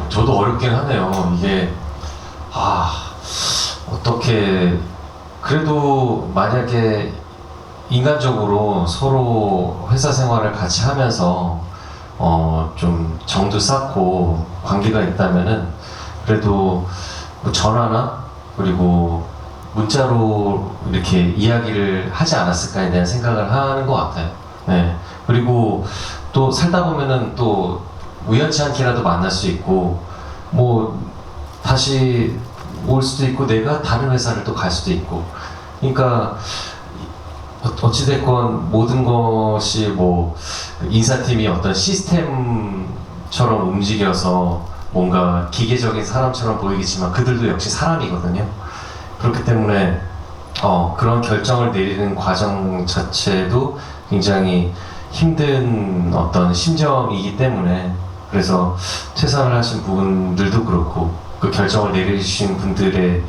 저도 어렵긴 하네요. 이게 어떻게 그래도 만약에 인간적으로 서로 회사 생활을 같이 하면서 좀 정도 쌓고 관계가 있다면은 그래도 뭐 전화나 그리고 문자로 이렇게 이야기를 하지 않았을까에 대한 생각을 하는 것 같아요. 네. 그리고 또 살다 보면은 또 우연치 않게라도 만날 수 있고 뭐 다시 올 수도 있고 내가 다른 회사를 또 갈 수도 있고 그러니까 어찌됐건 모든 것이 뭐 인사팀이 어떤 시스템처럼 움직여서 뭔가 기계적인 사람처럼 보이겠지만 그들도 역시 사람이거든요. 그렇기 때문에 그런 결정을 내리는 과정 자체도 굉장히 힘든 어떤 심정이기 때문에 그래서 퇴사를 하신 분들도 그렇고 그 결정을 내리신 분들에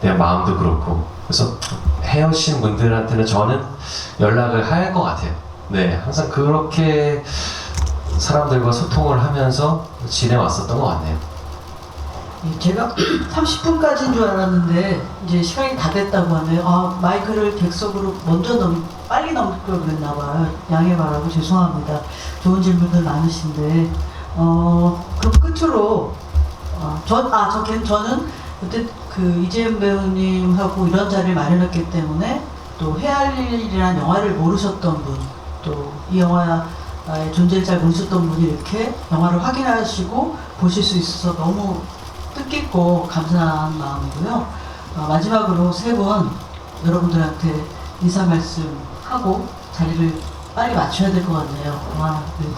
대한 마음도 그렇고 그래서 헤어진 분들한테는 저는 연락을 할 것 같아요. 네, 항상 그렇게 사람들과 소통을 하면서 지내왔었던 것 같네요. 제가 30분까지인 줄 알았는데 이제 시간이 다 됐다고 하네요. 마이크를 객석으로 빨리 넘길 걸 그랬나 봐요. 양해 바라고 죄송합니다. 좋은 질문들 많으신데 그럼 끝으로 저는 그때 그 이재현 배우님하고 이런 자리를 마련했기 때문에 또 해할일이라는 영화를 모르셨던 분, 또 이 영화의 존재를 잘 모르셨던 분이 이렇게 영화를 확인하시고 보실 수 있어서 너무 뜻깊고 감사한 마음이고요. 마지막으로 세 분 여러분들한테 인사 말씀하고 자리를 빨리 맞춰야 될 것 같네요.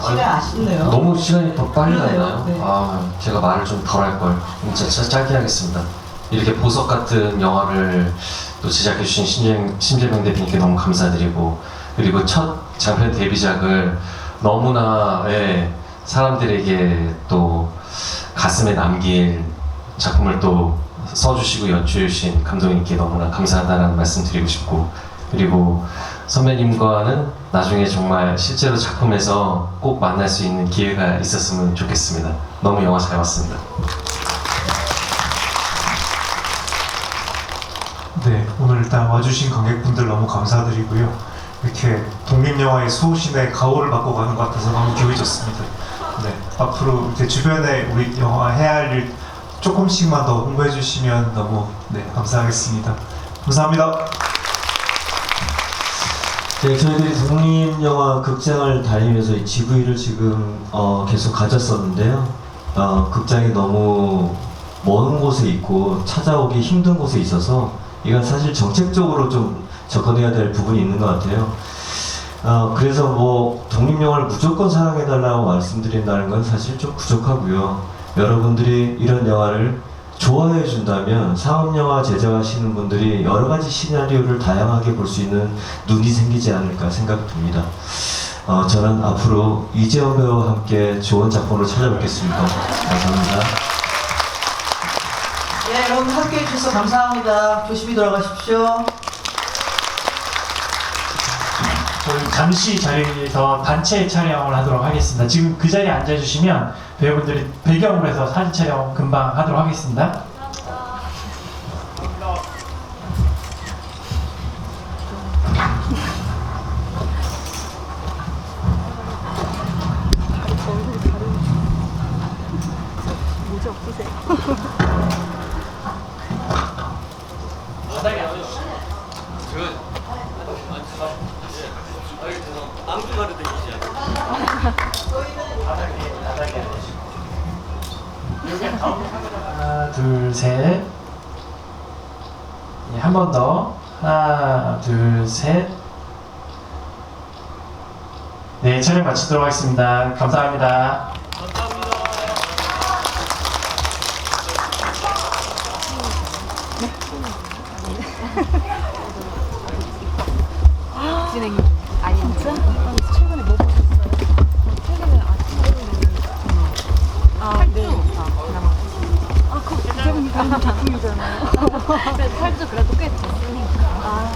시간 아쉽네요. 너무 시간이 더 빨리 그러네요. 갔나요? 네. 제가 말을 좀 덜 할 걸. 진짜 짧게 하겠습니다. 이렇게 보석 같은 영화를 또 제작해주신 심재명 대표님께 너무 감사드리고 그리고 첫 장편 데뷔작을 너무나 사람들에게 또 가슴에 남길 작품을 또 써주시고 연출해주신 감독님께 너무나 감사하다는 말씀 드리고 싶고 그리고 선배님과는 나중에 정말 실제로 작품에서 꼭 만날 수 있는 기회가 있었으면 좋겠습니다. 너무 영화 잘 봤습니다. 네, 오늘 일단 와주신 관객분들 너무 감사드리고요. 이렇게 독립영화의 수호신의 가호를 받고 가는 것 같아서 너무 기분이 좋습니다. 네, 앞으로 이렇게 주변에 우리 영화 해야 할 일 조금씩만 더 홍보해 주시면 너무 감사하겠습니다. 감사합니다. 네, 저희들이 독립영화 극장을 다니면서 이 GV를 지금 계속 가졌었는데요. 극장이 너무 먼 곳에 있고 찾아오기 힘든 곳에 있어서 이건 사실 정책적으로 좀 접근해야 될 부분이 있는 것 같아요. 그래서 뭐 독립영화를 무조건 사랑해달라고 말씀드린다는 건 사실 좀 부족하고요. 여러분들이 이런 영화를 좋아해 준다면 상업영화 제작하시는 분들이 여러 가지 시나리오를 다양하게 볼 수 있는 눈이 생기지 않을까 생각됩니다. 저는 앞으로 이재원 배우와 함께 좋은 작품으로 찾아뵙겠습니다. 감사합니다. 네, 여러분 함께 해주셔서 감사합니다. 조심히 돌아가십시오. 저희 잠시 자리에서 단체 촬영을 하도록 하겠습니다. 지금 그 자리에 앉아주시면 배우분들이 배경으로 해서 사진 촬영 금방 하도록 하겠습니다. 하나, 둘, 셋. 한 번 더. 하나, 둘, 셋. 네, 촬영 마치도록 하겠습니다. 감사합니다. 진행이 아니 진짜? 최근에 뭐 보셨어요? 최근에 그거 배우님 작품이잖아요. 그래도 8주 그래도 꽤 됐으니까.